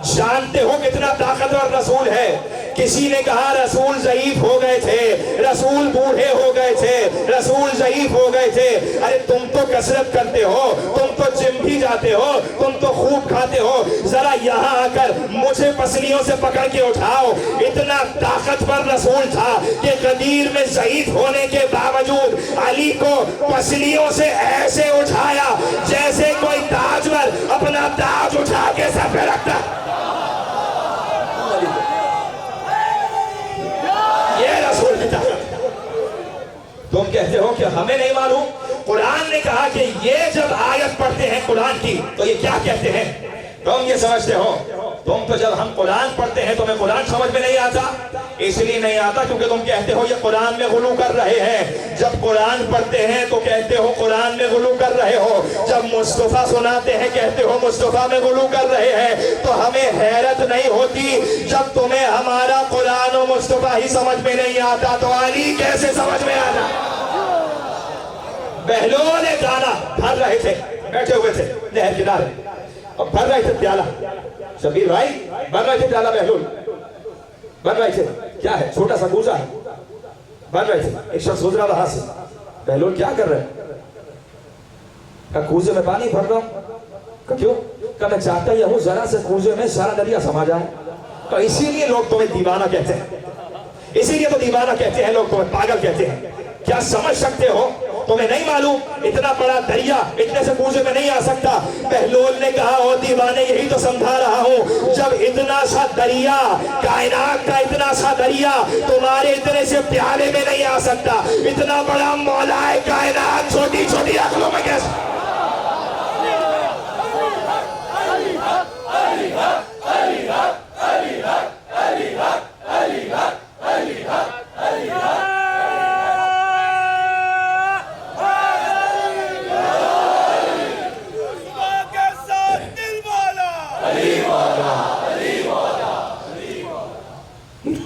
جانتے ہو کتنا طاقتور رسول ہے. کسی نے کہا رسول ضعیف ہو گئے تھے، رسول بوڑھے ہو گئے تھے، رسول ضعیف ہو گئے تھے. ارے تم تو کثرت کرتے ہو، تم تو جم بھی جاتے ہو، تم تو خوب کھاتے ہو. ذرا یہاں آ کر مجھے پسلیوں سے پکڑ کے اٹھاؤ. اتنا طاقتور رسول تھا کہ غدیر میں ضعیف ہونے کے باوجود علی کو پسلیوں سے ایسے اٹھایا جیسے کوئی تاجور اپنا تاج اٹھا کے سر پہ رکھتا. تم کہتے ہو کہ ہمیں نہیں معلوم. قرآن نے کہا کہ یہ جب آیت پڑھتے ہیں قرآن کی تو یہ کیا کہتے ہیں؟ تم یہ سمجھتے ہو. تم تو جب ہم قرآن پڑھتے ہیں تمہیں قرآن سمجھ میں نہیں آتا. اس لیے نہیں آتا کیونکہ تم کہتے ہو یہ قرآن میں غلو کر رہے ہیں. جب قرآن پڑھتے ہیں تو کہتے ہو قرآن میں غلو کر رہے ہو. جب مصطفیٰ سناتے ہیں کہتے ہو مصطفیٰ میں غلو کر رہے ہیں. تو ہمیں حیرت نہیں ہوتی جب تمہیں ہمارا قرآن و مصطفیٰ ہی سمجھ میں نہیں آتا تو علی کیسے سمجھ میں آتا؟ بہلول دانا بھر رہے تھے، بیٹھے ہوئے تھے نہر کنارے اور بھر رہے تھے پیالہ. شبیر بھائی بھر رہے تھے پیالہ. بہلول بھر رہے تھے. کیا ہے؟ چھوٹا سا کوزہ ہے. بھر رہے تھے. ایک شخص گزرا وہاں سے. بہلول کیا کر رہے ہیں؟ کہا کوزے میں پانی بھر رہا ہوں. کہا کیوں؟ کہا میں چاہتا یہ ہوں ذرا سے کوزے میں سارا دریا سما جائے. کہا اسی لیے لوگ تمہیں دیوانہ کہتے ہیں، اسی لیے تو دیوانہ کہتے ہیں لوگ، تمہیں پاگل کہتے ہیں. کیا سمجھ سکتے ہو؟ تمہیں نہیں معلوم اتنا بڑا دریا اتنے سے کوزے میں نہیں آ سکتا. بہلول نے کہا او دیوانے یہی تو سمجھا رہا ہوں. جب اتنا سا دریا، کائنات کا اتنا سا دریا تمہارے اتنے سے پیالے میں نہیں آ سکتا، اتنا بڑا مولا کائنات چھوٹی چھوٹی عقلوں میں کیسے؟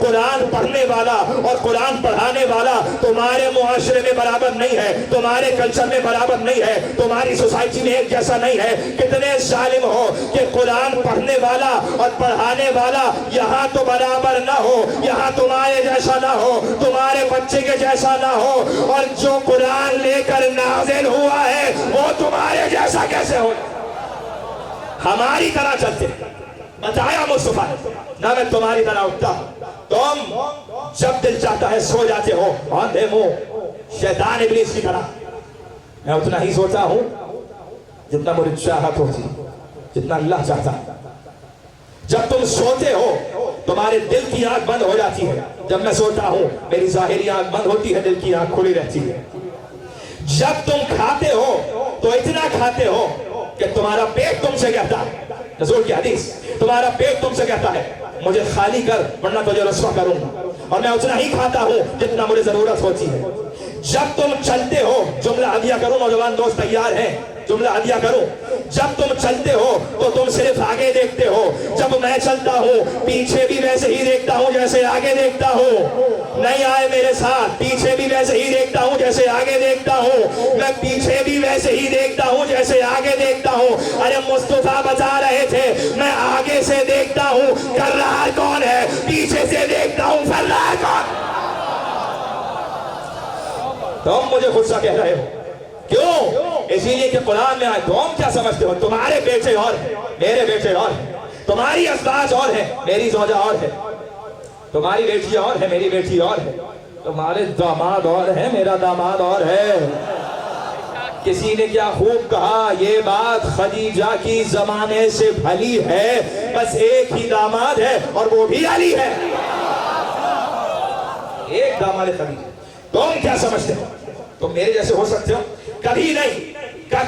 قرآن پڑھنے والا اور قرآن پڑھانے والا تمہارے معاشرے میں برابر نہیں ہے, تمہارے کلچر میں برابر نہیں ہے, تمہاری سوسائٹی میں ایک جیسا نہیں ہے. کتنے ظالم ہو کہ قرآن پڑھنے والا اور پڑھانے والا یہاں تو برابر نہ ہو, یہاں تمہارے جیسا نہ ہو, تمہارے بچے کے جیسا نہ ہو, اور جو قرآن لے کر نازل ہوا ہے وہ تمہارے جیسا کیسے ہو. ہماری طرح چلتے بتایا مصطفیٰ نے, نہ میں تمہاری طرح اٹھتا ہوں. تم جب دل چاہتا ہے سو جاتے ہو آندھے منہ شیطان ابلیس کی طرح. میں اتنا ہی سوتا ہوں جتنا مجھے چاہت ہوتی, جتنا اللہ چاہتا. جب تم سوتے ہو تمہارے دل کی آنکھ بند ہو جاتی ہے, جب میں سوتا ہوں میری ظاہری آنکھ بند ہوتی ہے, دل کی آنکھ کھلی رہتی ہے. جب تم کھاتے ہو تو اتنا کھاتے ہو کہ تمہارا پیٹ تم سے کہتا ہے, رسول کی حدیث, تمہارا پیٹ تم سے کہتا ہے مجھے خالی کر ورنہ تجھے رسوا کروں گا, اور میں اتنا ہی کھاتا ہوں جتنا مجھے ضرورت ہوتی ہے. جب تم چلتے ہو, جملہ عدیہ کروں, نوجوان دوست تیار ہیں, جملہ عدیہ کروں, جب تم چلتے ہو تو تم صرف آگے دیکھتے ہو. جب میں چلتا ہوں پیچھے بھی ویسے ہی دیکھتا ہوں جیسے آگے دیکھتا ہوں. نہیں آئے میرے ساتھ, پیچھے بھی ویسے ہی دیکھتا ہوں جیسے آگے دیکھتا ہوں. میں پیچھے بھی ویسے ہی دیکھتا ہوں جیسے آگے دیکھتا ہوں. ارے مصطفیٰ بتا رہے تھے میں آگے سے دیکھتا ہوں کر رہا کون ہے, پیچھے سے دیکھتا ہوں پھر رہا کون. تم مجھے غصہ کہہ رہے ہو کیوں؟ اسی لیے کہ قرآن میں آئے. تم کیا سمجھتے ہو تمہارے بیٹے اور ہیں, میرے بیٹے اور ہیں, تمہاری ازواج اور ہیں, میری زوجہ اور ہے, تمہاری بیٹی اور ہے, میری بیٹی اور ہے, تمہارے داماد اور ہیں, میرا داماد اور ہے. کسی نے کیا خوب کہا, یہ بات خدیجہ کی زمانے سے بھلی ہے, بس ایک ہی داماد ہے اور وہ بھی علی ہے. ایک داماد خدیجہ. تم کیا سمجھتے ہو تم میرے جیسے ہو سکتے ہو؟ کبھی نہیں.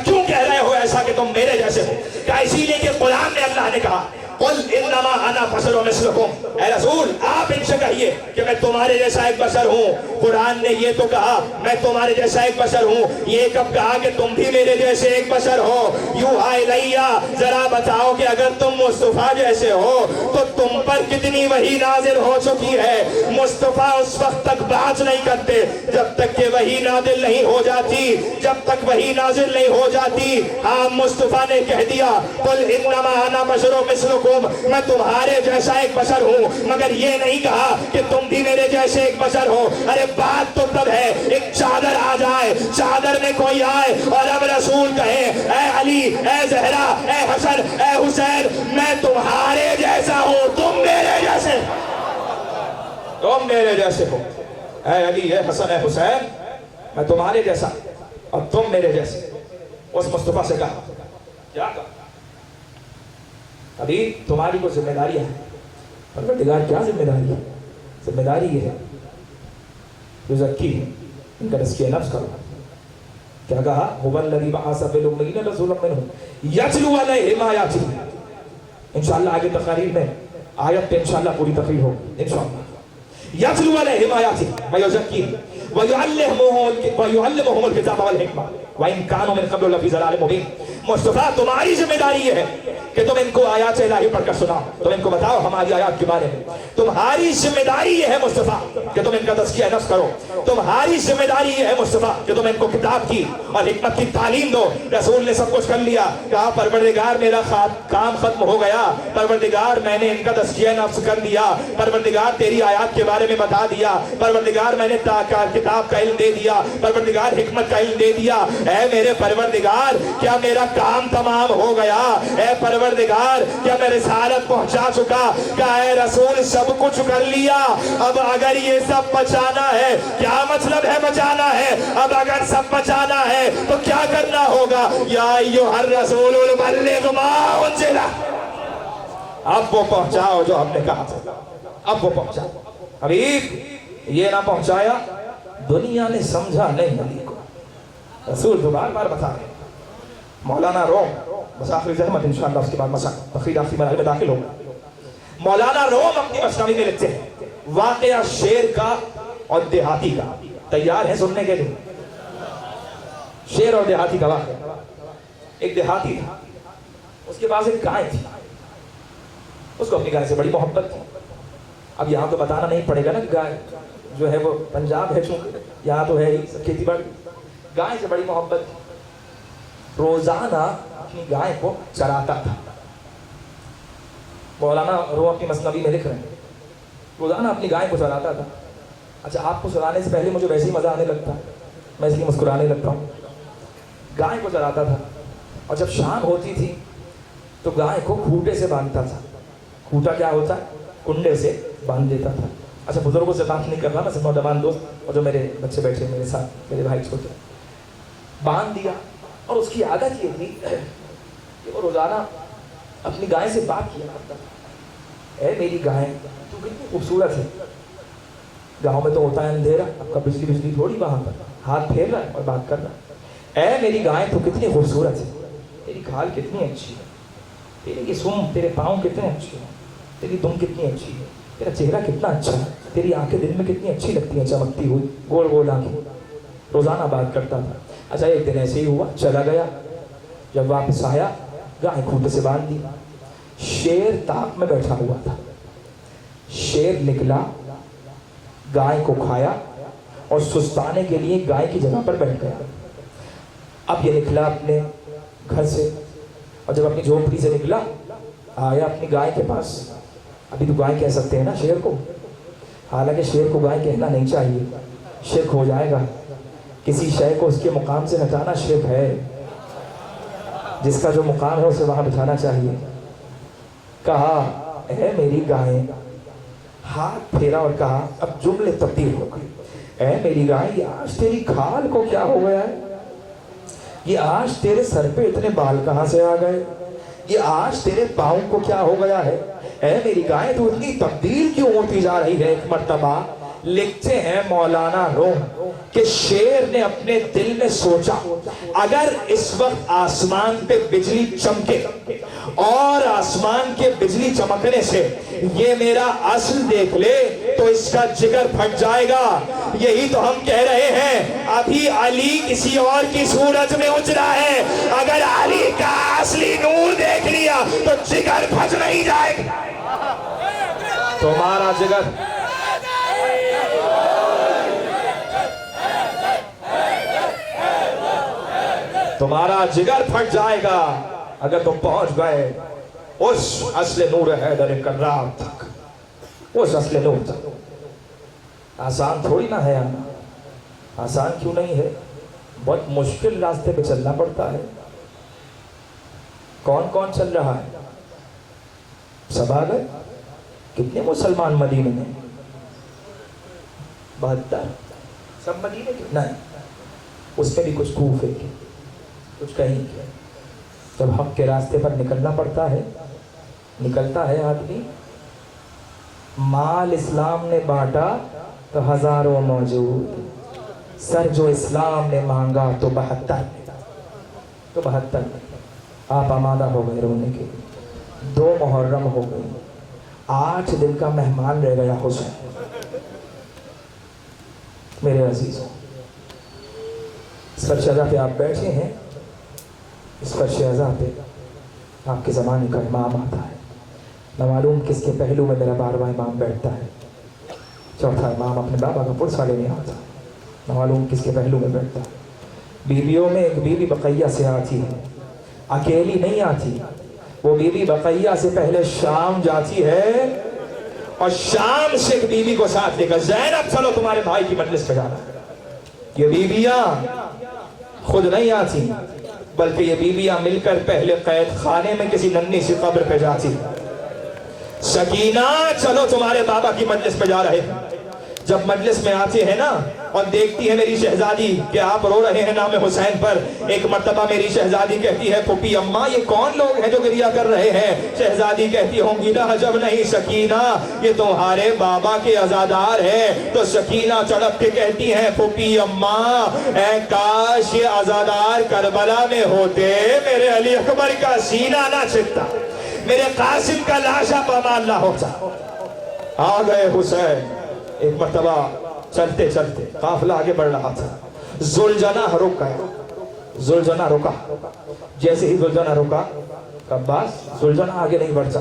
کیوں کہہ رہے ہو ایسا کہ تم میرے جیسے ہو؟ کہ اسی لیے کہ قرآن میں اللہ نے کہا قل انما انا بشر مثلکم, اے رسول آپ ان سے کہیے کہ میں تمہارے جیسا ایک بشر ہوں. قرآن نے یہ تو کہا میں تمہارے جیسا ایک بشر ہوں, یہ کب کہا کہ تم بھی میرے جیسے ایک بشر ہو؟ یوحا الیہ, ذرا بتاؤ کہ اگر تم مصطفیٰ جیسے ہو تو تم پر کتنی وحی نازل ہو چکی ہے. مصطفیٰ اس وقت تک بات نہیں کرتے جب تک کہ وحی نازل نہیں ہو جاتی, جب تک وحی نازل نہیں ہو جاتی. ہاں مصطفیٰ نے کہہ دیا قل انما انا بشر مثلکم, میں تمہارے جیسا ایک بشر ہوں, مگر یہ نہیں کہا کہ تم بھی میرے جیسے ایک بشر ہو. ارے بات تو تب ہے ایک چادر آ جائے, چادر میں کوئی آئے اور اب رسول کہے اے علی, اے زہرا, اے حسن, اے حسین, میں تمہارے جیسا ہوں, تم میرے جیسے, تم میرے جیسے ہو. اے علی, اے حسن, اے حسین, میں تمہارے جیسا اور تم میرے جیسے. اس مصطفیٰ سے کہا, کیا کہا؟ ابھی تمہاری کو ذمہ داری ہے. پروردگار کیا ذمہ داری ہے؟ ذمہ داری یہ ہے یزکی, ان کا تزکیہ نفس کرو. کیا کہا؟ هو الذی بعث فی الأمین رسولا منهم یتلو علیہم آیاتہ. انشاءاللہ آگے تقاریر میں آیت پہ انشاءاللہ پوری تقریر ہوگی انشاءاللہ. یتلو علیہم آیاتہ ویزکیہم ویعلمہم الکتاب والحکمہ وَإِن كَانُوا مِن قَبْلُ لَفِي ضَلَالٍ مُبِينٍ. مصطفیٰ تمہاری ذمہ داری یہ ہے کہ تم ان کو آیات الہی پڑھ کر سناؤ, تم ان کو بتاؤ ہماری آیات کے بارے میں. تمہاری ذمہ داری یہ ہے مصطفیٰ کہ تم ان کا تزکیہ نفس کرو. تمہاری ذمہ داری یہ ہے مصطفیٰ کہ تم ان کو کتاب کی اور حکمت کی تعلیم دو. رسول نے سب کچھ کر لیا, کہا پروردگار میرا کام ختم ہو گیا, پروردگار میں نے ان کا تزکیہ نفس کر دیا, پروردگار تیری آیات کے بارے میں بتا دیا, پروردگار میں نے کتاب کا علم دے دیا, پروردگار حکمت کا علم دے دیا. اے میرے پروردگار کیا میرا کام تمام ہو گیا؟ اے پروردگار کیا میں رسالت پہنچا چکا؟ کہ اے رسول سب کچھ کر لیا, اب اگر یہ سب بچانا ہے, کیا مطلب ہے بچانا ہے؟ اب اگر سب بچانا ہے تو کیا کرنا ہوگا؟ یا ایھا الرسول بلغ ما انزل. اب وہ پہنچاؤ جو ہم نے کہا تھا, اب وہ پہنچاؤ. حبیب یہ نہ پہنچایا دنیا نے سمجھا نہیں علی کو. رسول تو بار بار بتا رہے. مولانا روم, بس آخری زحمت انشاءاللہ اس کے بعد تقریر آخری مرحلے میں داخل ہوگا. مولانا روم اپنی مصنوی میں لکھتے ہیں واقعہ شیر کا اور دیہاتی کا. تیار ہیں سننے کے لیے؟ شیر اور دیہاتی کا واقعہ. ایک دیہاتی تھا, اس کے پاس ایک گائے تھی. اس کو اپنی گائے سے بڑی محبت تھی. اب یہاں تو بتانا نہیں پڑے گا نا کہ گائے جو ہے وہ پنجاب ہے چونکہ یہاں تو ہے ہی کھیتی باڑی. گائے سے بڑی محبت تھی. روزانہ اپنی گائے کو چراتا تھا. مولانا رو اپنی مثنوی میں لکھ رہے ہیں روزانہ اپنی گائے کو چراتا تھا. اچھا آپ کو سنانے سے پہلے مجھے ویسے ہی مزہ آنے لگتا ہے, میں اس لیے مسکرانے لگتا ہوں. گائے کو چراتا تھا اور جب شام ہوتی تھی تو گائے کو کھوٹے سے باندھتا تھا. کھوٹا کیا ہوتا ہے؟ کنڈے سے باندھ دیتا تھا. اچھا بزرگوں سے بات نہیں کر رہا, میں سب نوجوان دوست اور جو میرے بچے بیٹھے میرے ساتھ, میرے بھائی چھوٹے, باندھ دیا. اور اس کی عادت یہ تھی کہ وہ روزانہ اپنی گائے سے بات کیا کرتا تھا. اے میری گائے تو کتنی خوبصورت ہے. گاؤں میں تو ہوتا ہے اندھیرا, اب کا بجلی تھوڑی وہاں پر ہاتھ پھیر رہا ہے اور بات کر رہا ہے. اے میری گائے تو کتنی خوبصورت ہے, تیری کھال کتنی اچھی ہے, تیرے یہ سم, تیرے پاؤں کتنے اچھے ہیں, تیری دم کتنی اچھی ہے, تیرا چہرہ کتنا اچھا ہے, تیری آنکھیں دن میں کتنی اچھی لگتی ہیں چمکتی ہوئی گول گول آنکھیں. روزانہ بات کرتا تھا. اچھا ایک دن ایسے ہی ہوا, چلا گیا. جب واپس آیا گائے کھوٹے سے باندھ دی. شیر تاپ میں بیٹھا ہوا تھا. شیر نکلا, گائے کو کھایا اور سستانے کے لیے گائے کی جگہ پر بیٹھ گیا. اب یہ نکلا اپنے گھر سے اور جب اپنی جھونپڑی سے نکلا آیا اپنی گائے کے پاس. ابھی تو گائے کہہ سکتے ہیں نا شیر کو, حالانکہ شیر کو گائے کہنا نہیں چاہیے, شرک ہو جائے گا. کسی شے کو اس کے مقام سے ہٹانا شرک ہے. جس کا جو مقام ہے اسے وہاں بٹھانا چاہیے. کہا اے میری گائے, ہاتھ پھیرا اور کہا, اب جملے تبدیل ہو گئے. اے میری گائے یہ آج تیری کھال کو کیا ہو گیا ہے, یہ آج تیرے سر پہ اتنے بال کہاں سے آ گئے, یہ آج تیرے پاؤں کو کیا ہو گیا ہے. اے میری گائے تو اتنی تبدیل کیوں ہوتی جا رہی ہے. ایک مرتبہ لکھتے ہیں مولانا روم کہ شیر نے اپنے دل میں سوچا اگر اس وقت آسمان پہ بجلی چمکے اور آسمان کے بجلی چمکنے سے یہ میرا اصل دیکھ لے تو اس کا جگر پھٹ جائے گا. یہی تو ہم کہہ رہے ہیں, ابھی علی کسی اور کی صورت میں اجڑا ہے, اگر علی کا اصلی نور دیکھ لیا تو جگر پھٹ نہیں جائے گا. تمہارا جگر تمہارا جگر پھٹ جائے گا اگر تم پہنچ گئے اس اصل نور حیدر کرام تک, اس اصل نور تک. آسان تھوڑی نہ ہے آنا. آسان کیوں نہیں ہے, بہت مشکل راستے پہ چلنا پڑتا ہے. کون کون چل رہا ہے؟ سب آ گئے. کتنے مسلمان مدینے میں؟ 72. سب مدینے کے نہیں, اس میں بھی کچھ کوفے کے, کچھ کہیں کے. جب حق کے راستے پر نکلنا پڑتا ہے, نکلتا ہے آدمی. مال اسلام نے بانٹا تو ہزاروں موجود, سر جو اسلام نے مانگا تو 72. آپ آمادہ ہو گئے رونے کے. 2 محرم ہو گئی, 8 دن کا مہمان رہ گیا حسین. میرے عزیزوں, اس فرش اعضا پہ آپ بیٹھے ہیں, اس فرش اعضا پہ آپ کے زمانے کا امام آتا ہے. نہ معلوم کس کے پہلو میں میرا 12واں امام بیٹھتا ہے. چوتھا امام اپنے بابا کا پرسہ لینے آتا ہے, نہ معلوم کس کے پہلو میں بیٹھتا ہے. بیویوں میں ایک بیوی بقیہ سے آتی ہے, اکیلی نہیں آتی. وہ بیوی بقیہ سے پہلے شام جاتی ہے اور شام سے ایک بیوی کو ساتھ لے کر, زینب چلو تمہارے بھائی کی مجلس پہ جانا. یہ بیویاں خود نہیں آتی بلکہ یہ بیویاں مل کر پہلے قید خانے میں کسی ننھی سی قبر پہ جاتی. سکینہ چلو تمہارے بابا کی مجلس پہ جا رہے ہیں. جب مجلس میں آتی ہے نا اور دیکھتی ہے میری شہزادی کہ آپ رو رہے ہیں نام حسین پر, ایک مرتبہ میری شہزادی کہتی ہے پھوپھی اماں یہ کون لوگ ہیں جو گریہ کر رہے ہیں؟ شہزادی کہتی ہوں گی عجب نہیں سکینہ, یہ تمہارے بابا کے عزادار ہیں. تو سکینہ چڑپ کے کہتی ہیں پھوپھی اماں اے کاش یہ عزادار کربلا میں ہوتے, میرے علی اکبر کا سینہ نہ چھٹتا, میرے قاسم کا لاشا پامال نہ ہوتا. آ گئے حسین. ایک مرتبہ چلتے چلتے قافلہ آگے بڑھ رہا تھا. ذوالجناح رک گیا. ذوالجناح رکا. جیسے ہی ذوالجناح رکا, عباس ذوالجناح آگے نہیں بڑھتا.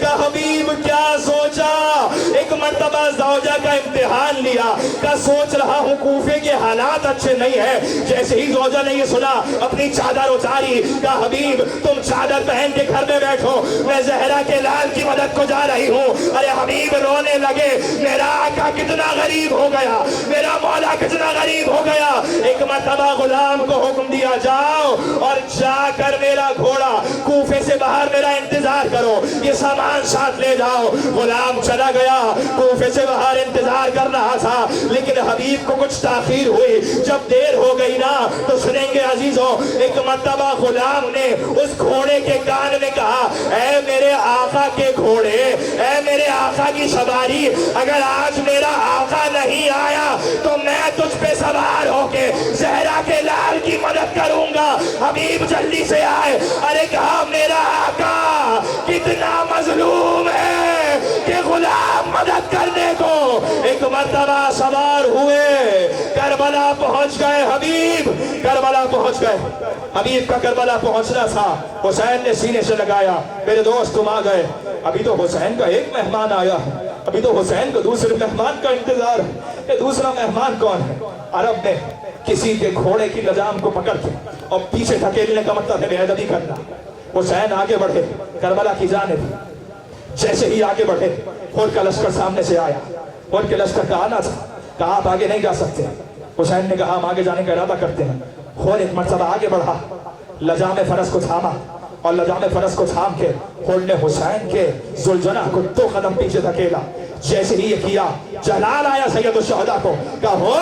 کہ حبیب کیا سوچا. ایک مرتبہ زوجہ کا امتحان لیا کہ سوچ رہا ہوں کوفے کے حالات اچھے نہیں ہیں. جیسے ہی زوجہ نے یہ سنا اپنی چادر اتاری کہ حبیب تم چادر پہن کے گھر میں بیٹھو, میں زہرا کے لال کی مدد کو جا رہی ہوں. ارے حبیب رونے لگے, میرا آقا کتنا غریب ہو گیا, میرا مولا کتنا غریب ہو گیا. ایک مرتبہ غلام کو حکم دیا جاؤ اور جا کر میرا گھوڑا کوفے سے باہر میرا انتظار کرو, یہ سامان ساتھ لے جاؤ. غلام چلا گیا, کوفے سے باہر انتظار کر رہا تھا, لیکن حبیب کو کچھ تاخیر ہوئی. جب دیر ہو گئی نا تو سنیں گے عزیزوں, ایک مرتبہ غلام نے اس گھوڑے کے کان میں کہا, اے میرے آقا کے گھوڑے, اے میرے آقا کی سواری, اگر آج میرا آقا نہیں آیا تو میں تجھ پہ سوار ہو کے زہرا کے لال کی مدد کروں گا. حبیب جلدی سے آئے. ارے کہا میرا آقا کتنا مظلوم ہے کہ غلام مدد کرنے کو. ایک مرتبہ سوار ہوئے, کربلا پہنچ گئے. حبیب کربلا پہنچ گئے. حبیب کا کربلا پہنچنا تھا. حسین نے سینے سے لگایا, میرے دوست تم آ گئے. ابھی تو حسین کا ایک مہمان آیا ہے, ابھی تو حسین کو دوسرے مہمان کا انتظار ہے. یہ دوسرا مہمان کون ہے؟ عرب نے کسی کے گھوڑے کی لجام کو پکڑ کے اور پیچھے دھکیلنے کا مطلب ہے بے ادبی کرنا. حسین آگے بڑھے کربلا کی جانب. جیسے ہی آگے بڑھے خود کا لشکر سامنے سے آیا. خود کے لشکر کا آنا تھا, کہا آپ آگے نہیں جا سکتے. حسین نے کہا ہم آگے جانے کا ارادہ کرتے ہیں. خود ایک مرتبہ آگے بڑھا, لجام فرس کو تھاما, اور لجام فرس کو تھام کے خود نے حسین کے زلجنہ کو 2 قدم پیچھے دھکیلا. جیسے ہی یہ کیا, جلال آیا سید الشہداء کو, کہا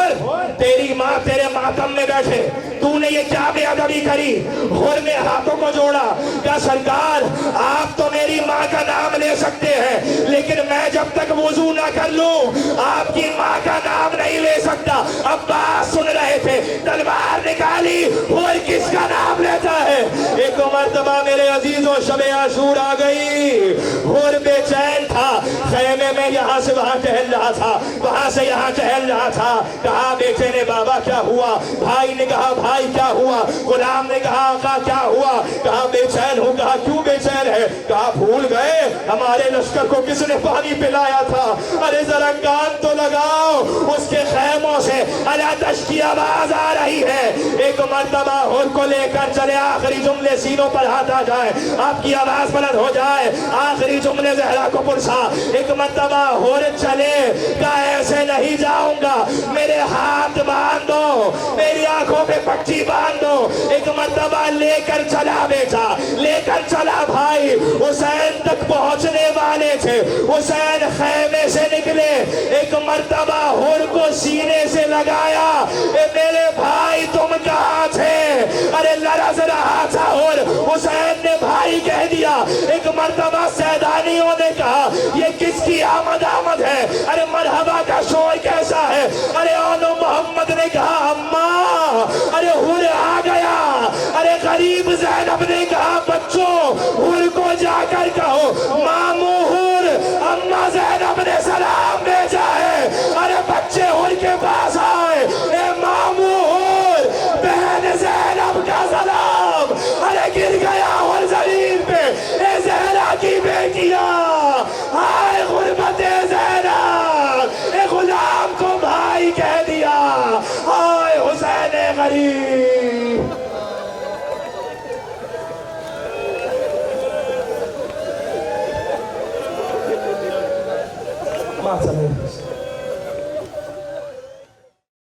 تیری ماں تیرے ماتم میں بیٹھے, تو نے یہ کیا بے ادبی کری. غور میں ہاتھوں کو جوڑا, کہا سرکار آپ تو میری ماں کا نام لے سکتے ہیں, لیکن میں جب تک وضو نہ کر لوں آپ کی ماں کا نام نہیں لے سکتا. عباس سن رہے تھے, تلوار نکالی, غور کس کا نام لیتا ہے. ایک مرتبہ میرے عزیزوں شب عاشور آ گئی. غور بے چین تھا, خیمے میں یہاں سے وہاں ٹہل رہا تھا, وہاں سے یہاں ٹہل رہا تھا. کہا بیٹے نے بابا کیا ہوا, بھائی نے کہا بھائی کیا ہوا, غلام نے کہا آقا کیا ہوا. کہا بے چین ہوں. کہا کیوں بے چین ہے. کہا بھول گئے ہمارے لشکر کو کس نے پانی پلایا تھا. ارے ذرا کان تو لگاؤ, اس کے خیموں سے الاتش کی آواز آ رہی ہے. ایک مرتبہ ہور کو لے کر چلے, آخری جملے سینوں پر ہاتھ آ جائے, آپ کی آواز بلند ہو جائے. آخری جملے زہرا کو پرسا. ایک مرتبہ ہور چلے, کہا ایسے نہیں جاؤں گا, میرے ہاتھ باندھو, میری آنکھوں پہ پٹی باندھو. ایک مرتبہ لے کر چلا بیٹا, لے کر چلا بھائی. حسین تک پہنچنے والے تھے, حسین خیمے سے نکلے. ایک مرتبہ ہور کو سینے سے لگایا, اے میرے بھائی تم کہاں تھے. ارے لرز رہا تھا ہور. حسین نے بھائی کہہ دیا. ایک مرتبہ سیدانیوں نے کہا یہ کس کی آمد ہے. ارے مرحبا کا شور کیسا ہے. ارے اولو محمد نے کہا اماں, ارے ہور آ گیا. ارے غریب زینب نے کہا بچوں ہور کو جا کر کہو مامو ہور, اماں زینب نے سلام بھیجا ہے. ارے بچے ہور کے پاس آئے, اے مامو ہور بہن زینب کا سلام. ارے گر گیا ہور زمین پہ, اے زہرا کی بیٹیاں, آئے غربت زینب. اے غلام کو بھائی کہہ دیا, آئے حسین غریب.